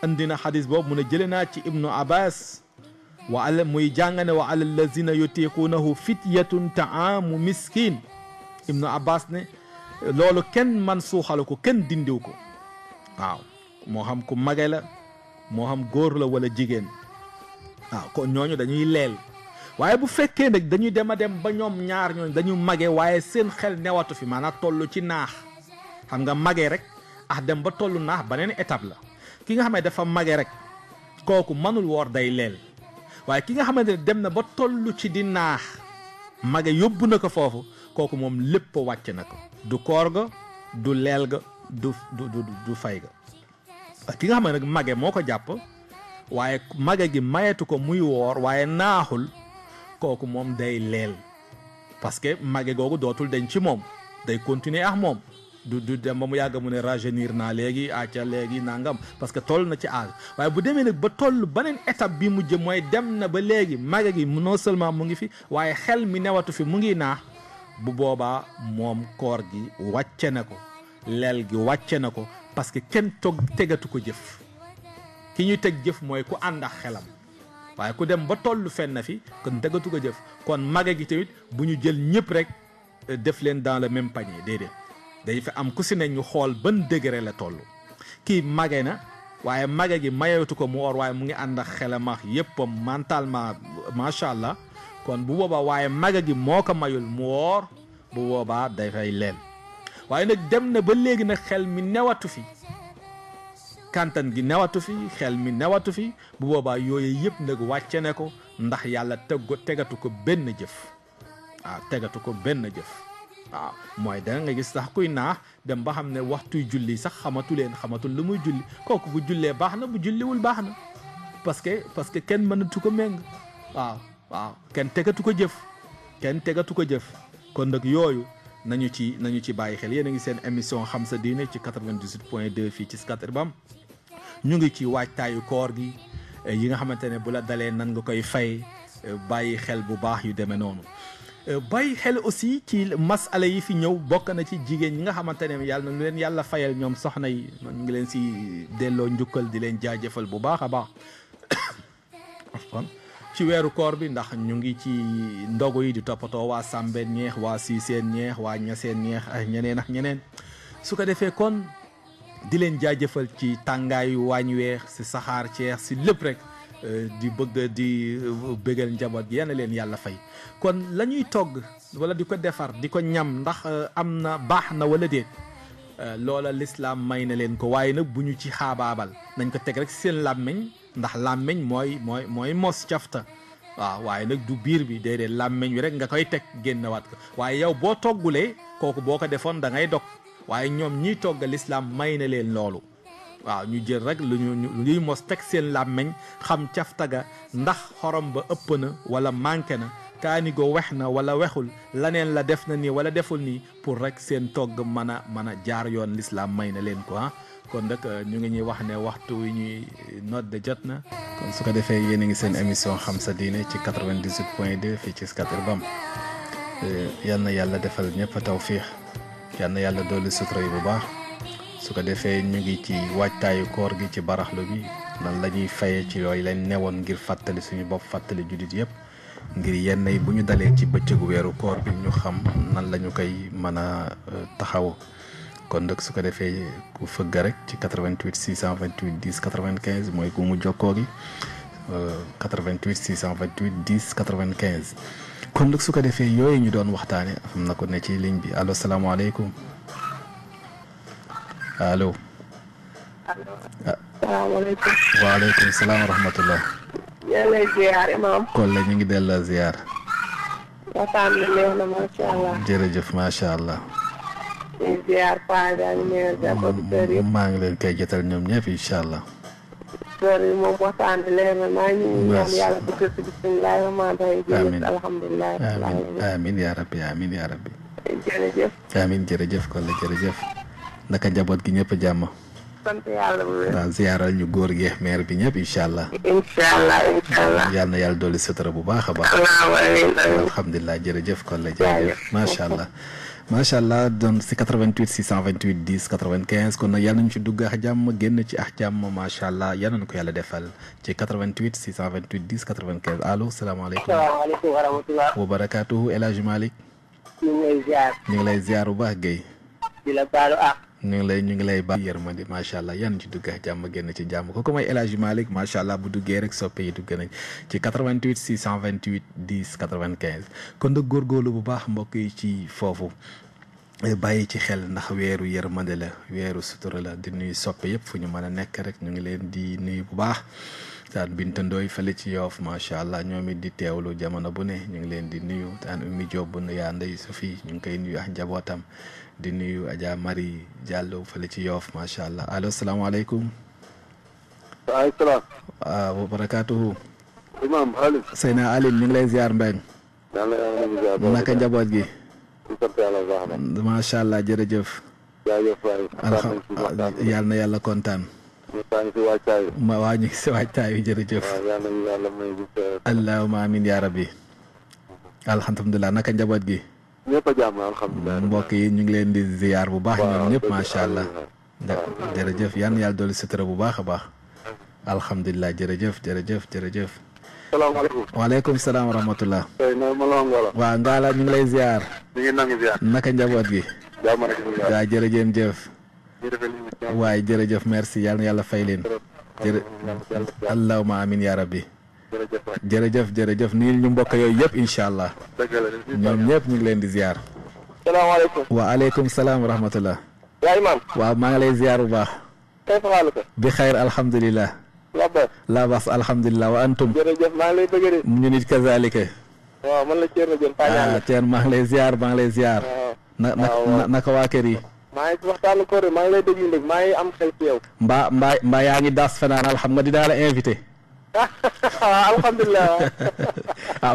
andi na xadis boobu mu ne jële naa ci ibnu abbas wa ala muy jàngane wa ala allazina yutiqunahu fityatun taamu miskin ibnu abbas ne loolu kenn man suuxalu ko kenn dindiw ko waaw moo xam ku mage la moo xam góor la wala jigéen waaw kon ñooñu dañuy leel waaye bu fekkee nag dañuy dem a dem ba ñoom ñaar ñooñu dañu mage waaye seen xel newatu fi maanaam toll ci naax xam nga mage rek ah dem ba tollu naax beneen étape la ki nga xam ne dafa mage rek kooku mënul woor day leel waaye ki nga xamante ne dem na ba toll ci di naax mage yóbbu na ko foofu kooku moom lépp wàcc na ko du koor ga du leel ga du fay ga ki nga xam ne nag mage moo ko jàpp waaye mage gi mayetu ko muy woor waaye naaxul kooku moom day leel parce que mage googu dootul dañ ci moom day continuer ak moom du dem ba mu yàgg mu ne rajeunir naa léegi acca léegi nangam parce que toll na ci âge waaye bu demee nag ba toll beneen étape bi mu jëm mooy dem na ba léegi mage gi non seulement mu ngi fi waaye xel mi newatu fi mu ngi naax bu boobaa moom koor gi wàcce na ko leel gi wàcce na ko parce que kenn tegatu ko jëf ki ñuy teg jëf mooy ku ànd ak xelam waaye ku dem ba toll fenn fi kon tegatu ko jëf kon mage gi tamit bu ñu jël ñëpp rek def leen dans le même panier déedéet day fi am ku si ne ñu xool ban degré la toll kii mage na waaye mage gi mayeetu ko mu woor waaye mu ngi ànd ak xelam ak yëppam mentalement macha allah kon bu boobaa waaye mage gi moo ko mayul mu woor bu boobaa dafay leel waaye nag dem na ba léegi nag xel mi newatu fi kantan gi newatu fi xel mi newatu fi bu boobaa yooyu yëpp nag wàcce ne ko ndax yàlla tegatu ko benn jëf waaw tegatu ko benn jëf waaw mooy da nga gis sax kuy naax dem ba xam ne waxtuy julli sax xamatul lu muy julli kooku bu jullee baax na bu julliwul baax na parce que kenn mënatu ko méng waaw kenn tegatu ko jëf kon nag yooyu nañu ci bàyyi xel yéen a ngi seen émission xam sa diine ci 98.2 fii ci Scat Urbam ñu ngi ci waajtaayu koor gi yi nga xamante ne bu la dalee nan nga koy fay bàyyi xel bu baax yu demee noonu bàyyi xel aussi ci masala yi fi ñëw bokk na ci jigéen ñi nga xamante ne yàlla na leen yàlla fayal ñoom soxna yi ñu ngi leen si delloo njukkal di leen jaajëfal bu baax a baax ci weeru koor bi ndax ñu ngi ci ndogu yi di toppatoo waa Sambeen ñeex waa Siiseen ñeex waa Ñaseen ñeex ak ñeneen su ko defee kon di leen jaajëfal ci tàngaayu waañ weex si saxaar ceex si lépp rek di bëgg di bëggal njaboot gi yal na leen yàlla fay kon la ñuy togg wala di ko defar di ko ñam ndax am na baax na wala déet loola lislaam may na leen ko waaye nag bu ñu ci xaabaabal nañ ko teg rek seen làmmiñ ndax làmmiñ mooy mos cafta waaw waaye nag du biir bi déedéet làmmiñ wi rek nga koy teg génnewaat ko waaye yow boo toggulee kooku boo ko defoon da ngay dog waaye ñoom ñiy togg lislaam may na leen loolu waaw ñu jël rek luy mos teg seen làmmiñ xam cafta ga ndax xorom ba ëpp na wala manqué na kaani go wex na wala wexul laneen la def na nii wala deful nii pour rek seen togg mën a jaar yoon lislaam may na leen ko kon nag ñu ngi ñuy wax ne waxtu wi ñuy note de jot na kon su ko defee yéen a ngi seen émission xam sa diine ci 98.2 fii ci Scat Urbam yal na yàlla defal ñëpp tawfiix yal na yàlla dolli sutura yi bu baax su ko defee ñu ngi ci waajtaayu koor gi ci baraxlu bi nan la ñuy fayee ci yooyu lañ newoon ngir fàttali suñu bopp fàttali juddit yëpp ngir yenn yi bu ñu dalee ci bëccëgu weeru koor bi ñu xam nan la ñu koy mën a taxaw kon nag su ko defee ku fëgg rek ci 88 628 10 95 mooy ku mu jokkoo gi 88 628 10 95 kon nag su ko defee yooyu ñu doon waxtaane am na ko ne ci ligne bi allo salaamaaleykum allo. salaamaaleykum. waaleykum salaam wa rahmatullah. yéen lay ziar imam. kon la ñu ngi delloo ziar. waxtaan bi neex na macha allah. jërëjëf macha allah. di ziar Paa Diagne Mère Diagne auditeurs yi. maa ngi leen koy jotal ñoom ñëpp incha allah. auditeurs yi moom waxtaan bi leer na maa ngi ñaan yàlla dugg si bisimilah rahmaani rahiim. amiin alhamdulilah. amiin yaa rabbi amiin yaa rabbi. jërëjëf. amiin jërëjëf kon la jërëjëf. naka njaboot gi ñëpp jàmm. sant yàlla bu wér. waaw ziyaaral ñu góor gi maire bi ñëpp incha allah. incha allah incha allah. yal na yàlla dolli sutura bu baax a baax. alhamdulilah jërëjëf kon la jërëjëf macha allah. macha allah doon si 88 628 10 95 kon nag yàlla nañu ci dugg ak jàmm génn ci ak jàmm macha allah yal nañu ko yàlla defal ci 88 628 10 95 allo salaamaaleykum. salaamaaleykum wa rahmatulah. wa barakaatuhu El Hadj Malick. ñu ngi lay ziar. ñu ngi lay ziar bu baax Guèye. di la baalu àq. ñu ngi lay baax yërmandi macha allah yan ci dugg ak jàmm génn ci jàmm kooku mooy El Hadj Malick macha allah bu duggee rek soppe yi dugg nañ ci 88 628 10 95 kon nag góorgóorlu bu baax mbokk yi ci foofu bàyyi ci xel ndax weeru yërmande la weeru sutura la di nuyu soppe yëpp fu ñu mën a nekk rek ñu ngi leen di nuyu bu baax taan bintandooy fële ci Yoof macha allah ñoom it di teewlu jamono bu ne ñu ngi leen di nuyu taan Oumy Diop bu nu yaa ndey Sophie ñu ngi koy nuyu ak njabootam di nuyu Adja Marie Diallo fële ci Yoof macha allah allo salaamaaleykum. waaleykum salaam. waaw wa barakaatuhu. Imam Alioune. Seyna Alioune ñu ngi lay ziar Mbengue. naka njaboot gi. macha allah jërëjëf. jaajëf waay. yal na yàlla kontaan. waa ñu ngi si waajtaay wi jërëjëf. allahumma amin yaa rabbi. alhamdulilah naka njaboot gi. ñëpp a jàmm alhamdulilah. mbokk yi ñu ngi leen di ziar bu baax ñoom ñëpp macha allah. jërëjëf yal na yàlla dolli sutura bu baax a baax. alhamdulilah jërëjëf jërëjëf jërëjëf. salaamaaleykum. waaleykum salaam wa rahmatullah. waaw Ngala ñu ngi lay ziar. ñu ngi nangu ziar. naka njaboot gi. jàmm rek. waaw jërëjëf jëf. waaye jërëjëf merci yal na yàlla fay leen. allahumma amin yaa rabbi. jërëjëf jërëjëf nii ñu mbokk yooyu yëpp incha allah. ñoom ñëpp ñu ngi leen di ziar. salaamaaleykum. waaleykum salaam wa rahmatullah. yaa imaam. waaw maa ngi lay ziar bu baax. bi xayr alhamdulilah. la bas alhamdulilah wa antum. jërëjëf maa ngi lay bëgg de. ñu nit kazalika. waaw man la Thierno Dieng Pagnal. Thierno maa ngi lay ziar maa ngi lay ziar. naka waa kër yi. maa ngi ci waxtaanu koor maa ngi lay déglu ndeg maa ngi am xel ci yow. mbaa yaa ngi daas fanaanal xam nga dinaa la invité. alhamdulilah.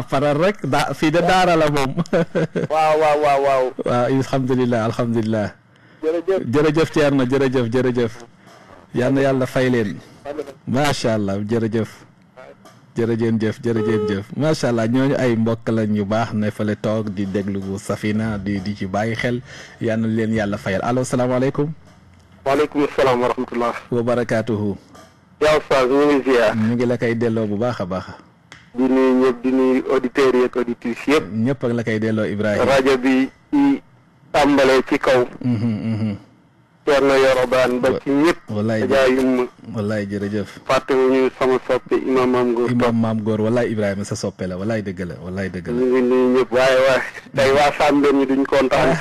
faral rek fii de daara la moom. waaw. alhamdulilah alhamdulilah. jërëjëf Thierno jërëjëf. yal na yàlla fay leen. macha allah jërëjëf. jërëjëf macha allah ñooñu ay mbokk lañ yu baax ne fale toog di déglu Safina di ci bàyyi xel yal na leen yàlla fayal allo salaamaaleykum. waaleykum salaam wa rahmatullah. wa barakaatuhu. yaa Oustaz ñu ngi ziar. ñu ngi la koy delloo bu baax a baax. di nuyu ñëpp di nuyu auditeurs yi ak auditrices yëpp. ñëpp ak la koy delloo Ibrahima. rajo bi ci tàmbalee ci kaw. Thierno Yorobaan ba ci ñëpp. wallaay jërëjëf. fàttewuñu sama soppe imam maam góor. wallaay Ibrahima sa soppe la wallaay dëgg la. ñu ngi nuyu ñëpp waaye tey waa Sambeen ñi duñ kontaan.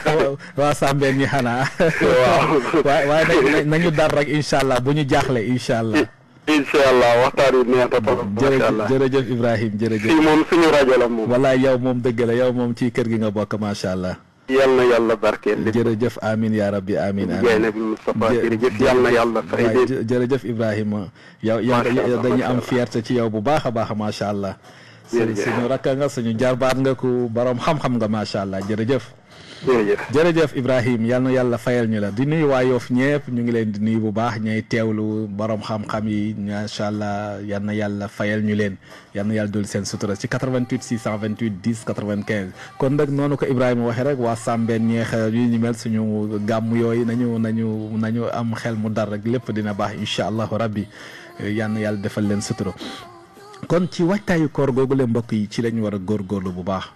waa Sambeen ñi xanaa. waaw. waaye nañu dar rek incha allah bu ñu jaaxle incha allah. incha allah waxtaan wi neex na trop. macha allah jërëjëf Ibrahima jërëjëf. fii moom suñu rajo la moom. wallaay yow moom dëgg la yow moom ci kër gi nga bokk macha allah. yal na yàlla barkeel. jërëjëf amin yaa rabbi amin jërëjëf yal na yàlla fay leen. jërëjëf Ibrahima yow dañu am fierté ci yow bu baax a baax macha allah. suñu rakka nga suñu jarbaat nga ku borom xam-xam nga macha allah jërëjëf. jërëjëf Ibrahima yal na yàlla fayal ñu la di nuyu waa Yoff ñëpp ñu ngi leen di nuyu bu baax ñay teewlu borom xam-xam yi macha allah yal na yàlla fayal ñu leen yal na yàlla dolli seen sutura ci 88 628 10 95 kon nag noonu ko Ibrahima waxee rek waa Sambeen ñeex yu ñu mel suñu gàmm yooyu nañu am xel mu dar rek lépp dina baax incha allahu rabbi yal na yàlla defal leen sutura kon ci waajtaayu koor googu le mbokk yi ci lañu war a góorgóorlu bu baax.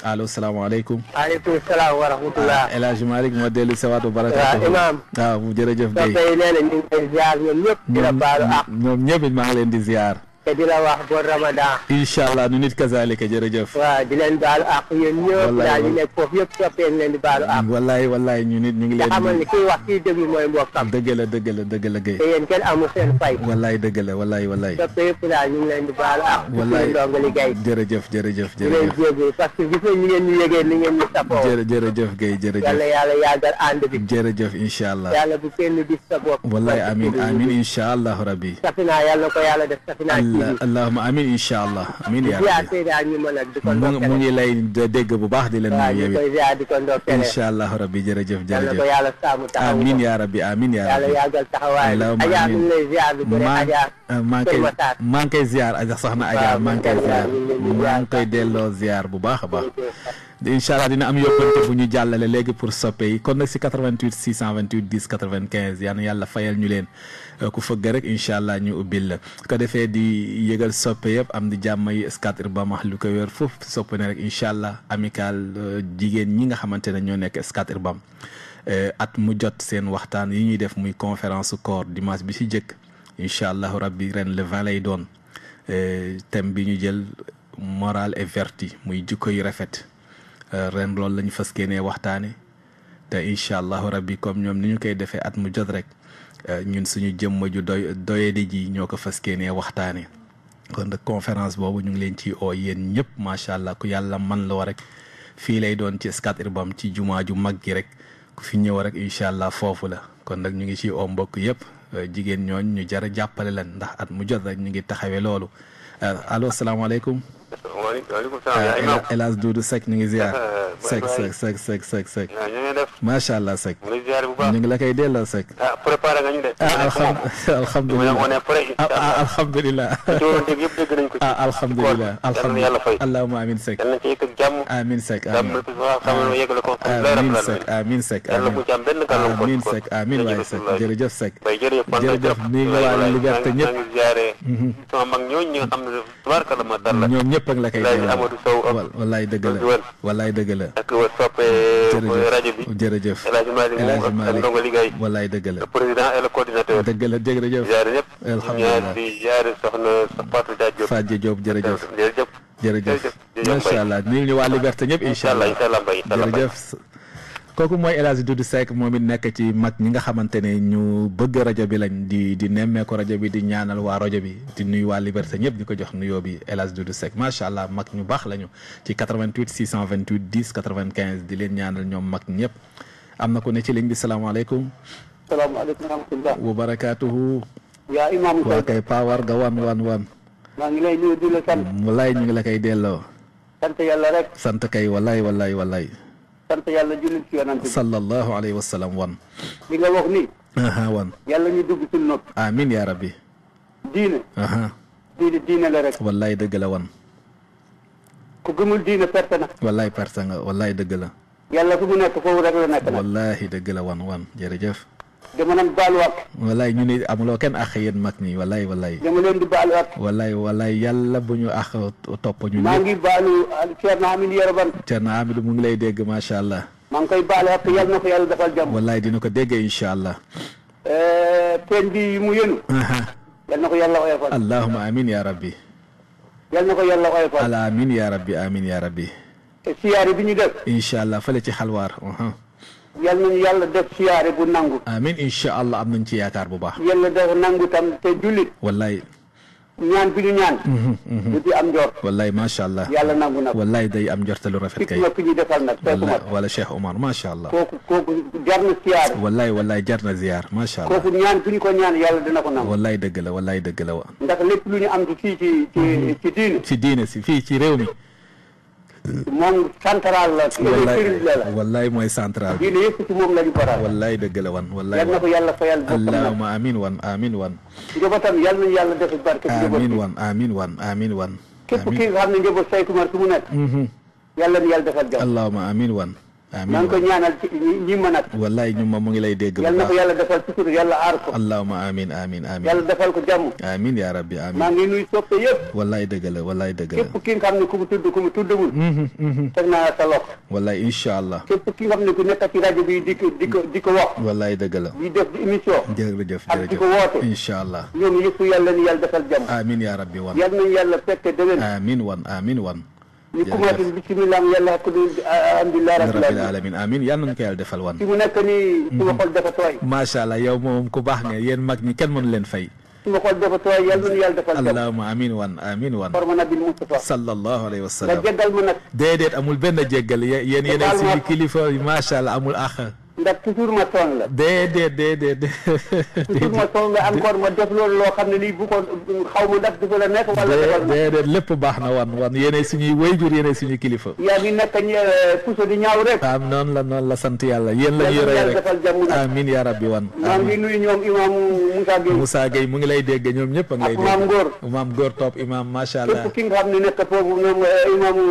allo salaamaaleykum. waaleykum salaam wa rahmatulah. El Hadj Malick moo dellu si waatu barakaatu. waaw imaam. waaw jërëjëf Guèye. soxna yi nee na ñu ngi koy ziar ñoom ñëpp. di la baalu àq. ñoom ñëpp it maa ngi leen di ziar. te di la wax bon Ramadan. incha allah nu nit kazalika jërëjëf. waaw di leen baalu àq yéen ñëpp. daal di nekk foofu yëpp soppee leen di baalu àq. wallaay ñu nit ñu ngi leen. nga xamal ni kiy wax kiy déglu mooy mbokkam. dëgg la Guèye. te yéen kenn amul seen fay. wallaay dëgg la wallaay. soppee yëpp daal ñu ngi leen di baalu àq. wallaay ndongali Guèye. jërëjëf. di leen jégalu parce que gis nañ ni ngeen ñu yëgee ni ngeen ñu sapoo. jërëjëf Guèye jërëjëf. yàlla yàggal ànd bi. jërëjëf incha allah. yàlla bu kenn di sa bopp. wallaay amiin incha allah rabbi. Safina yàlla ko yàlla def Safina TV. allahumma amiin incha allah. amiin yaa rabbi. mu ngi lay dégg bu baax di leen nuyu yow it. incha allah rabbi jërëjëf. yàlla ko yàlla saamu taxawu. amiin yaa rabbi. yàlla yàggal taxawaay. Adja mi ngi lay ziar bu bëri Adja. maa ngi koy ziar soxna Adja maa ngi koy delloo ziar bu baax a baax. incha allah dina am yóbbante bu ñu jàllale léegi pour soppe yi kon nag si 88 628 10 95 yal na yàlla fayal ñu leen ku fëgg rek incha allah ñu ubbil la ko defee di yëgal soppe yëpp am di jàmm yi Scat Urbam wax lu ko wér foofu soppe ne rek incha allah amical jigéen ñi nga xamante ne ñoo nekk Scat Urbam at mu jot seen waxtaan yi ñuy def muy conférence koor dimanche bi si jëkk incha allahu rabbi ren le 20 lay doon thème bi ñu jël moral et vertu muy jikko yu rafet ren loolu lañu fas yéenee waxtaane te incha allahu rabbi comme ñoom ni ñu koy defee at mu jot rek ñun suñu jëmm ju doyadi ji ñoo ko fas yéenee waxtaane kon nag conférence boobu ñu ngi leen ci oo yéen ñëpp macha allah ku yàlla man loo rek fii lay doon ci Scat Urbam ci jumaa ju mag gi rek ku fi ñëw rek incha allah foofu la kon nag ñu ngi ci oo mbokk yëpp jigéen ñooñ ñu jar a jàppale leen ndax at mu jot rek ñu ngi taxawee loolu allo salaamaaleykum. waaleykum salaam. El Hadj Doudou Seck ñu ngi ziar. Seck. macha allah Seck. ñu ngi la koy delloo Seck. préparé nga ñu de. alhamdulilah. alhamdulilah. allahumma amin Seck. amin Seck. amin Seck. amin waay Seck jërëjëf Seck. jërëjëf nii nga waa Liberté ñëpp. ñoom ñëpp ak la koy delloo. wallaay dëgg la wallaay dëgg la. jërëjëf El Hadj Malick wallaay dëgg la. président et le coordinateur. dëgg la jërëjëf. alhamdulilah Fatou Diop jërëjëf. macha allah nii ñu waa Liberté ñëpp incha allah jërëjëf. kooku mooy El Hadj Doudou Seck moom it nekk ci mag ñi nga xamante ne ñu bëgg rajo bi lañ di nemmeeku rajo bi di ñaanal waa rajo bi di nuyu waa Liberté ñëpp di ko jox nuyoo bi El Hadj Doudou Seck macha allah mag ñu baax lañu ci 88 628 10 95 di leen ñaanal ñoom mag ñëpp. am na ku ne ci ligne bi salaamaaleykum. salaamaaleykum wa rahmatulah. wa barakaatuhu. yaa imaam waa kay Pawar ga wan. maa ngi lay nuyu di la sant. walaay ñu ngi la koy delloo. sant yàlla rek. sant kay walaay. sant yàlla jullit ci yonent bi sallallahu alayhi wa sallam wan. li nga wax nii. wan. yàlla ñu dugg suñu nopp. amiin yaa rabbi. diine. diine la rek. wallaay dëgg la wan. ku gëmul diine perte na. wallaay perte nga wallaay dëgg la. yàlla fu mu nekk foofu rek la nekk na. wallaahi dëgg la wan jërëjëf. dama leen baalu ak. wallaay ñu ne amuloo kenn àq yéen mag ñi wallaay. dama leen di baalu ak. wallaay yàlla bu ñu àq topp ñu. maa ngi baalu Thierno Hamidou Yoroban. Thierno Hamidou mu ngi lay dégg macha allah. maa ngi koy baalu ak yàlla na ko yàlla defal jàmm. wallaay dina ko déggee incha allah. teen bi mu yënu. yàlla na ko yàlla oyofal. allahumma amiin yaa rabbi. yàlla na ko yàlla oyofal. amiin yaa rabbi. siyaare bi ñu def. incha allah fële ci xalwaar. yal nañu yàlla def siyaare bu nangu. amiin incha allah am nañ ci yaakaar bu baax. yàlla def nangu tam te jullit. wallaay. ñaan bi ñu ñaan. du ci am njort. wallaay macha allah. yàlla nangu na ko. wallaay day am njort lu rafet kay. ki ñu defal nag. wala Cheikh Omar macha allah. kooku jar na siyaare. wallaay jar na ziar macha allah. kooku ñaan bi ñu ko ñaan yàlla dina ko nangu. wallaay dëgg la wa. ndax lépp lu ñu am fii ci diine. ci diine si fii ci réew mi. moom central la. wallaay mooy central. diine yëpp ci moom la ñu faral. wallaay dëgg la wan wallaay. yal na ko yàlla fayal boppam. allahumma amiin wan. njabootam yal nañu yàlla def barke. amiin wan. képp ki nga xam ne njaboot Saytu Mar su mu nekk. yàlla na yàlla defal jàmm. allahumma amiin wan. amiin maa ngi ko ñaanal ci ñi ma nag wallaay ñu ma mu ngi lay dégg yàlla na ko yàlla defal sutur yàlla aar ko allahumma amiin amiin amiin yàlla defal ko jàmm amiin yaa rabbi amiin maa ngi nuy soppe yëpp wallaay dëgg la wallaay dëgg la képp ki nga xam ne ku mu tudd ku mu tuddagul teg naa sa loxo wallaay incha allah képp ki nga xam ne ku nekk ci rajo bi di ko wax wallaay dëgg la di def di émission jërëjëf ak di ko woote incha allah ñoom yëpp yàlla ni yàlla defal jàmm amiin yaa rabbi wan yàlla nañu yàlla fekke déwén amiin wan ñu commencé bisimilah yàlla ko alhamdulilah rabbil alamin amiin yal nañu ko yàlla defal wan fi mu nekk nii suma xol dafa tooy macha allah yow moom ku baax nga yéen mag ñi kenn mënu leen fay suma xol dafa tooy yàlla nañu yàlla defal jàmm allahumma amiin wan forma nabil Mustafa sallallahu alayhi wa nga sallam jéggal ma nag déedéet amul benn jéggal yéen yéen suñu kilifa macha allah amul àq ndax toujours ma toon la déedéet toujours ma toon la encore ma def loolu loo xam ne lii bu ko xaw ma ndax dafa la nekk wala defal ma déedéet lépp baax na wan yéenay suñuy wayjur yéenay suñu kilifa yaa ngi nekk puso di ñaaw rek noonu la sant yàlla yéen la ñuy roy rek defal jàmm nag amiin yaa rabbi wan maa ngi nuyu ñoom imaamu Moussa Gueye mu ngi lay dégg ñoom ñëpp a ngi lay dégg maam Ngor maam Ngor topp imam macha allah képp ki nga xam ne nekk foofu ñoom imaamu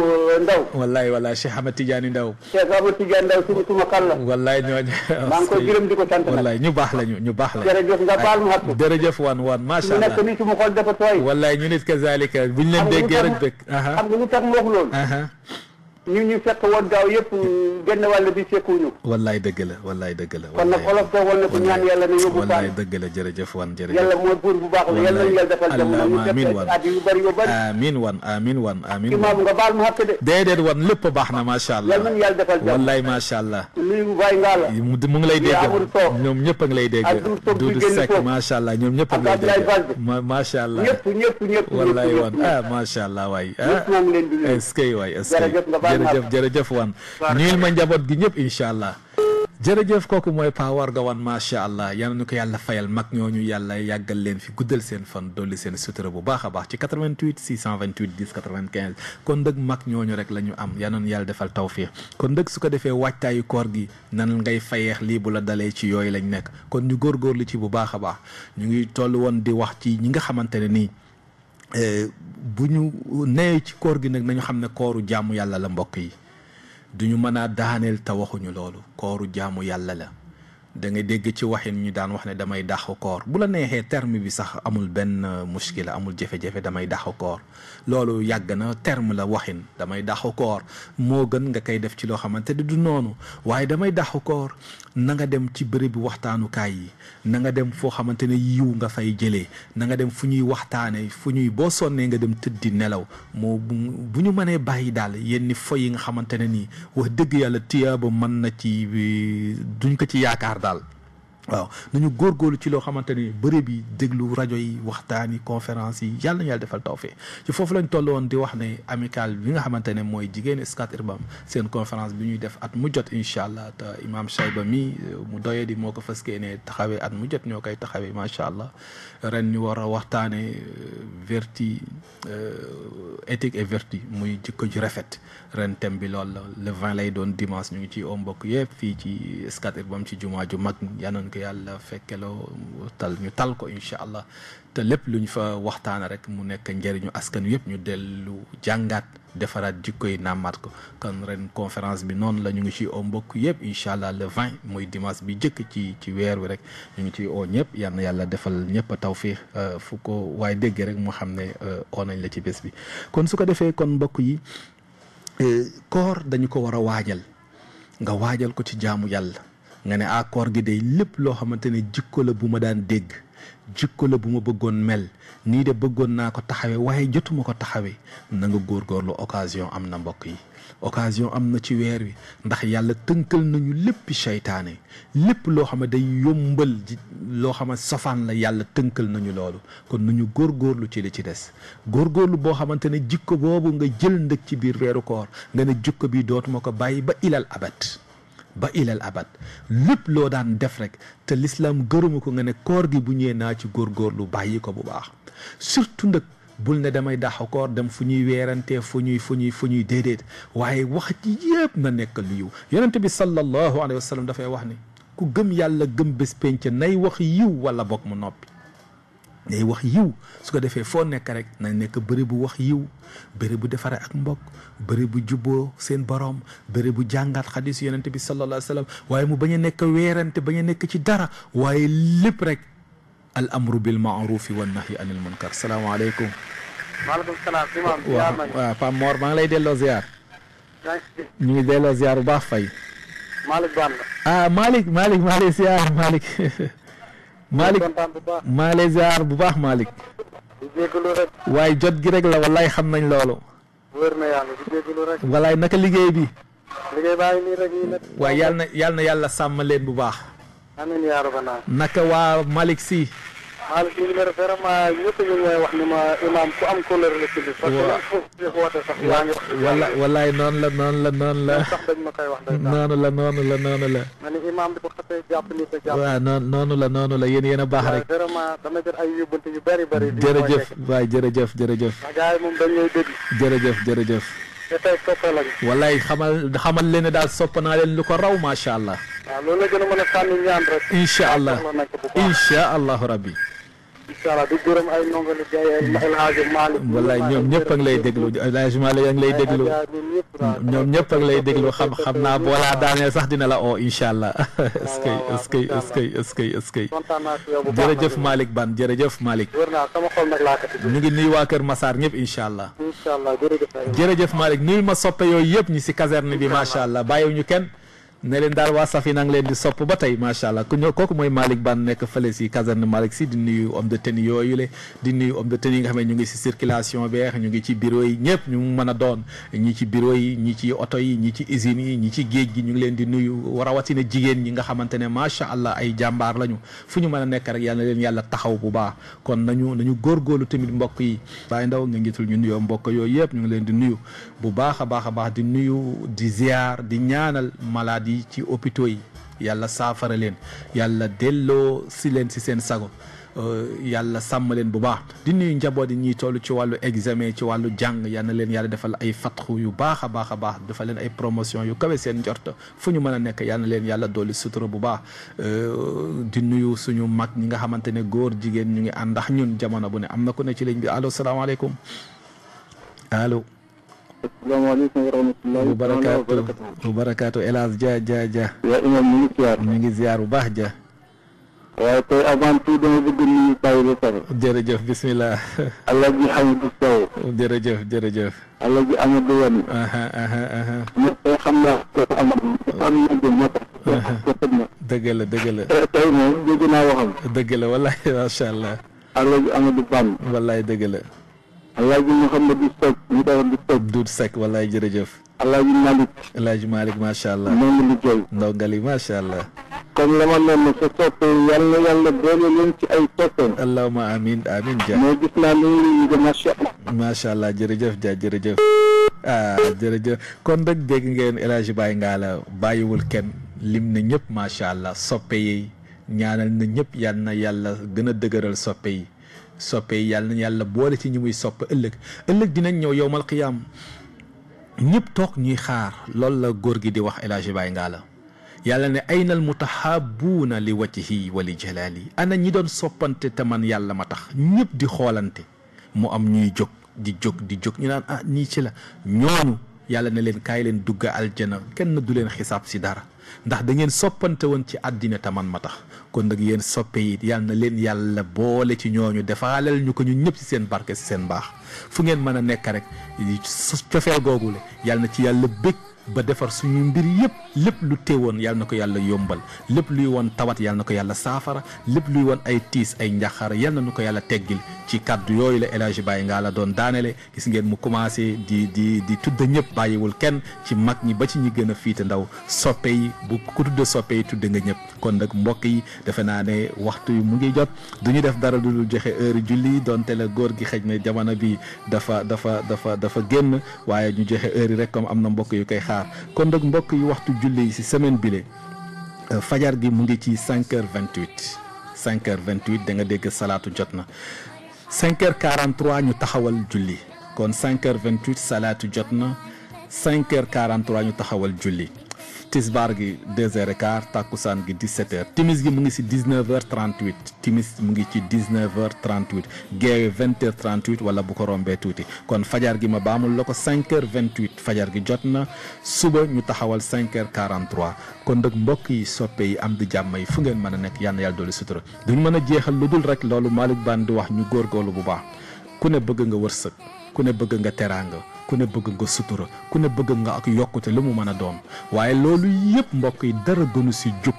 Ndaw wallaay Cheikh Ahmed Tidiane Ndaw Cheikh Ahmed Tidiane Ndaw suma xal la wallaay ñooñu maa ngi koy gërëm di ko sant nag wallaay ñu baax lañu jërëjëf nga baal ma xaq jërëjëf wan macha allah nekk nii suma xol dafa tooy wallaay ñu nit kazalika buñ leen déggee rek bëgg xam nga lu tax mu wax loolu ñu fekk woon gaaw yëpp genn wàll bi fekkuñu wallaay dëgg la kon nag olof da woon ne ko ñaan yàlla ne yóbbu wallaay dëgg la jërëjëf wan jërëjëf yàlla mooy buur bu baax la yàlla nañu yàlla defal jàmm ñu fekk at yu bëri amiin wan imaam nga baal ma xaq de déedéet wan lépp baax na macha allah yàlla nañu yàlla defal jàmm wallaay macha allah nuyu bàyyi ngaa la mu ngi lay dégg ñoom ñëpp a ngi lay dégg Doudou Seck macha allah ñoom ñëpp a ngi lay dégg macha allah ñëpp wallaay wan macha allah waay est-ce que waay est-ce que jërëjëf wan ñuul ma njaboot gi ñëpp incha allah jërëjëf kooku mooy Pa Warga Wane macha allah yal na ko yàlla fayal mag ñooñu yàlla yàggal leen fi guddal seen fan dolli seen sutura bu baax a baax ci 88 628 10 95 kon dëgg mag ñooñu rek la ñu am yal na yàlla defal tawfiix kon dëgg su ko defee waajtaayu koor gi nan ngay fayeex lii bu la dalee ci yooyu lañ nekk kon ñu góorgóorlu ci bu baax a baax ñu ngi toll woon di wax ci ñi nga xamante ne nii bu ñu nee ci koor gi nag nañu xam ne kooru jaamu yàlla la mbokk yi. duñu mën a daaneel te waxuñu loolu kooru jaamu yàlla la da nga dégg ci waxin ñu daan wax ne damay dàqu koor bu la neexee terme bi sax amul benn muskila amul jafe-jafe damay dàqu koor loolu yàgg na terme la waxin damay dàqu koor moo gën nga koy def ci loo xamante ne du noonu waaye damay dàqu koor na nga dem ci bërëb waxtaanukaay yi na nga dem foo xamante ne yiw nga fay jëlee na nga dem fu ñuy waxtaane fu ñuy boo sonnee nga dem tëddi nelaw moo bu ñu mënee bàyyi daal yenn fo yi nga xamante ne nii wax dëgg yàlla tiyaaba mën na ci duñ ko ci yaakaar daal waaw nañu góorgóorlu ci loo xamante ni bërëb yi déglu rajo yi waxtaan yi conférence yi yàlla na yàlla defal tawfeex ci foofu lañ toll woon di wax ne amical bi nga xamante ne mooy jigéen Scat Urbam seen conférence bi ñuy def at mu jot incha allah te imam Chayba mi mu doyee di moo ko fas yéene taxawee at mu jot ñoo koy taxawee macha allah ren ñu war a waxtaane vertu éthique et vertu muy jikko ju rafet ren thème bi loolu la le 20 lay doon dimanche ñu ngi ci o mbokk yëpp fii ci Scat Urbam ci jumaa ju mag yanoon ko yàlla fekkeloo ñu tal ko incha allah te lépp lu ñu fa waxtaana rek mu nekk njëriñu askan yëpp ñu dellu jàngaat defaraat jikko yi nàmmaat ko kon ren conférence bi noonu la ñu ngi ci o mbokk yëpp incha allah le 20 muy dimanche bi jëkk ci weer wi rek ñu ngi ci o ñëpp yal na yàlla defal ñëpp a tawfiix fu ko waaye dégg rek mu xam ne o nañ la ci bés bi kon su ko defee kon mbokk yi koor dañu ko war a waajal nga waajal ko ci jaamu yàlla nga ne koor gi day lépp loo xamante ne jikko la bu ma daan dégg jikko la bu ma bëggoon mel nii de bëggoon naa ko taxawee waaye jotuma ko taxawee na nga góorgóorlu occasion am na mbokk yi occasion am na ci weer wi ndax yàlla tënkal nañu lépp seytaane lépp loo xam ne day yombal loo xam ne sofaan la yàlla tënkal nañu loolu kon nañu góorgóorlu ci li ci des góorgóorlu boo xamante ne jikko boobu nga jël ndëg ci biir weeru koor nga ne jikko bi dootuma ko bàyyi ba ilal abad lépp loo daan def rek te l'islam gërëmu ko nga ne koor gi bu ñëwee naa ci góorgóorlu bàyyi ko bu baax surtout nag bul ne damay dàq koor dem fu ñuy weerantee fu ñuy déedéet waaye wax ji yëpp na nekk lu yiw yonente bi sallallahu alayhi wa sallam dafay wax ni ku gëm yàlla gëm bés penc nay wax yiw wala bokk mu noppi ngay wax yiw su ko defee foo nekk rek na nekk bëri bu wax yiw bëri bu defare ak mbokk bëri bu jubboo seen borom bëri bu jàngaat xadis yonente bi sallallahu alayhi wa sallam waaye mu bañ a nekk weerante bañ a nekk ci dara waaye lépp rek al amru bil maarufi wa nahyi anil munkar salaamaaleykum. maaleykum salaam imam. waaw Pape Mor maa ngi lay delloo ziar. ñu ngi delloo ziar bu baax fay. Malick Bane la. ah Malick maa lay ziar Malick. Malick maa lay ziar bu baax Malick. di jégalu rek. waaye jot gi rek la wallaay xam nañ loolu. wër na yàlla di jégalu rek. wallaay naka liggéey bi. liggéey baa ngi nii rek nii nag. waaye yàlla na yàlla sàmm leen bu baax. amiin yaa rabbana. naka waa Malick si. Malick ñu ngi vraiment ñëpp ñu ngi wax ni ma imam ku am couleur la ci biir. parce que woote sax yaa ngi wax. wallaay noonu la. sax dañ ma koy wax. noonu la. ma ni imam bi ko xasee jàpp ni ko jàpp. waaw noonu la yéen a baax rek. vraiment dama jot ay yóbbante yu bëri. jërëjëf waay jërëjëf. gars yi moom dañ lay dégg. jërëjëf. te tey soppe lañu. wallaay xamal leen ne daal sopp naa leen lu ko raw macha allah. waaw loolu la gën a mën a sànni ñaan rek. incha allahu rabbi. incha allah di gërëm ay ndongo li gay ay El Hadj Malick. wallaay ñoom ñëpp a ngi lay déglu El Hadj Malick a ngi lay déglu ñoom ñëpp a ngi lay déglu xam naa boo laa daaneel sax dina la oo incha allah. est-ce que kontaan naa si yow bu baax jërëjëf Malick Bane jërëjëf Malick. wër naa sama xol nag laa ko tudd. ñu ngi nuyu waa Kër Massar ñëpp incha allah. incha allah jërëjëf Malick nuyu ma soppe yooyu yëpp ñi si caserne bi macha allah bàyyiwuñu kenn. ne leen daal waa Safina ngi leen di sopp ba tey macha allah ku ñëw kooku mooy Malick Bane nekk fële si caserne Malick si di nuyu homme de tenue yooyu le di nuyu homme de tenue yi nga xam ne ñu ngi si circulation beex ñu ngi ci bureau yi ñëpp ñu mën a doon ñi ci bureau yi ñi ci oto yi ñi ci usines yi ñi ci géej gi ñu ngi leen di nuyu rawatina jigéen ñi nga xamante ne macha allah ay jàmbaar lañu fu ñu mën a nekk rek yàlla na leen yàlla taxaw bu baax kon nañu góorgóorlu tamit mbokk yi Baye Ndaw nga ngitul ñu nuyoo mbokk yooyu yëpp ñu ngi leen di nuyu bu baax a baax di nuyu di ziar di ñaanal malade yi ci hôpitaux yi yàlla saafara leen yàlla delloo si leen si seen sago yàlla sàmm leen bu baax di nuyu njaboot yi ñuy toll ci wàllu examen ci wàllu jàng yal na leen yàlla defal ay fatxu yu baax a baax defal leen ay promotion yu kawe seen njort fu ñu mën a nekk yal na leen yàlla dolli sutura bu baax di nuyu suñu mag ñi nga xamante ne góor jigéen ñu ngi ànd ak ñun jamono bu ne am na ku ne ci ligne bi allo salaamaaleykum allo. asalaamaaleykum wa rahmatulah. wa barakaatu El Hadj Dia. yaa imam ñu ngi ziar. ñu ngi ziar bu baax Dia. waaye tey avant tout dama bëgg nuyu Baye ba pare. jërëjëf bismillah. Alaaji Hamidou Sow. jërëjëf. Alaaji Amadou Wane. ñëpp tey xam naa ko am na moo tax. dëgg la. tey moom dégg naa waxam. dëgg la wallahi macha allah. Alaaji Amadou Bane. wallahi dëgg la. Alaaji Mouhamadou Seck ñu koy wax di Seck. Doudou Seck wallahi jërëjëf. Alaaji Malick macha allah. ñoo ngi liggéey. ndongali macha allah. comme la ma noonu sa soppe yàlla boole leen ci ay soppeem. allahumma amin Dia. mais gis naa ni ñu ngi macha allah. macha allah jërëjëf Dia jërëjëf. jërëjëf kon nag dégg ngeen El Hadj Baye Ngalla bàyyiwul kenn lim na ñëpp macha allah soppe yi ñaanal na ñëpp yal na yàlla gën a dëgëral soppe yi yàlla na yàlla boole ci ñi muy sopp ëllëg dinañ ñëw yowmal qiyaam ñëpp toog ñuy xaar loolu la góor gi di wax El Hadj Baye Ngalla yàlla ne aynal mutahabbuuna li wajhi wa li jalaali ana ñi doon soppante te man yàlla ma tax ñëpp di xoolante mu am ñuy jóg di jóg ñu naan nii ci la ñooñu yàlla ne leen kaay leen dugga aljana kenn du leen xisaab si dara ndax da ngeen soppante woon ci àddina te man ma tax kon nag yéen soppe yi yàlla na leen yàlla boole ci ñooñu defaaleel ñu ko ñu ñëpp si seen barke si seen baax fu ngeen mën a nekk rek cofeel googule yàlla na ci yàlla bég ba defar suñu mbir yëpp lépp lu teewoon yàlla na ko yàlla yombal lépp luy woon tawat yàlla na ko yàlla saafara lépp luy woon ay tiis ay njaxara yàlla na ko yàlla teggil ci kaddu yooyu la El Hadj Baye Ngalla doon daanele gis ngeen mu commencé di tudd ñëpp bàyyiwul kenn ci mag ñi ba ci ñi gën a fiite ndaw soppe yi bu ku tudd soppe yi tudd nga ñëpp kon nag mbokk yi defe naa ne waxtu yi mu ngi jot du ñu def dara lu dul joxe heure julli donte la góor gi xëj na jamono bi dafa génn waaye ñu joxe heure yi rek comme am na mbokk yu koy xaar kon nag mbokk yi waxtu julli yi si semaine bile fajar gi mu ngi ci 5h28 5h28 da nga dégg salaatu jot na 5h43 ñu taxawal julli kon 5h28 salaatu jot na 5h43 ñu taxawal julli tisbaar gi 2h15 takkusaan gi 17h timis gi mu ngi si 19h38 timis mu ngi ci 19h38 geewe 20h38 wala bu ko rombee tuuti kon fajar gi ma baamul la ko 5h28 fajar gi jot na suba ñu taxawal 5h43 kon nag mbokk yi soppe yi am di jàmm yi fu ngeen mën a nekk yal na yàlla dolli sutura duñ mën a jeexal lu dul rek loolu Malick Bane di wax ñu góorgóorlu bu baax ku ne bëgg nga wërsëg ku ne bëgg nga teraanga ku ne bëgg nga sutura ku ne bëgg nga ak yokkute lu mu mën a doon waaye loolu yëpp mbokk yi dara gënu si jub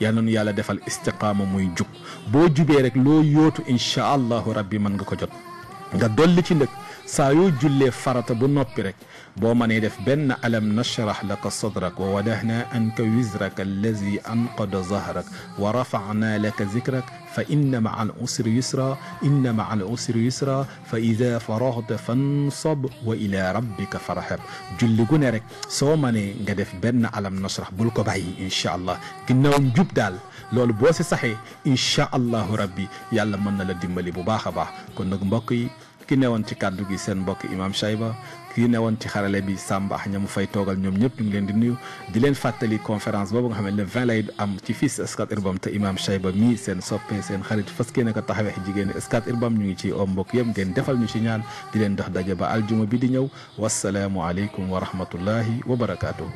yal na nu yàlla defal istiqaama muy jub boo jubee rek loo yootu incha allahu rabbi mën nga ko jot nga dolli ci ndëkk saa yoo jullee farata bu noppi rek boo mënee def benn alam nashrah laka sadrak wa wadahna anka wizrak allazi anqada zahrak wa rafa'na laka zikrak fa inna ma'a al usri yusra inna ma'a al usri yusra fa ida faragta fansab wa ila rabbika farhab julli gu ne rek soo mënee nga def benn alam nashrah bul ko bàyyi incha allah ginnaaw njub daal loolu boo si saxee incha allahu rabbi yàlla mën na la dimbali bu baax a baax kon nag mbokk yi ki newoon ci kàddu gi seen mbokk imam Chayba ki newoon ci xarale bi Samba ak ña mu fay toogal ñoom ñëpp ñu ngi leen di nuyu di leen fàttali conférence boobu nga xam ne le 20 lay am ci fii si Scat Urbam te imam Chayba mii seen soppe seen xarit fas yéene ko taxawee jigéen ñi Scat Urbam ñu ngi ci om mbokk yëpp ngeen defal ñu ci ñaan di leen dox daje ba aljuma bi di ñëw wasalaamu aleykum wa rahmatullahi wa barakaatuhu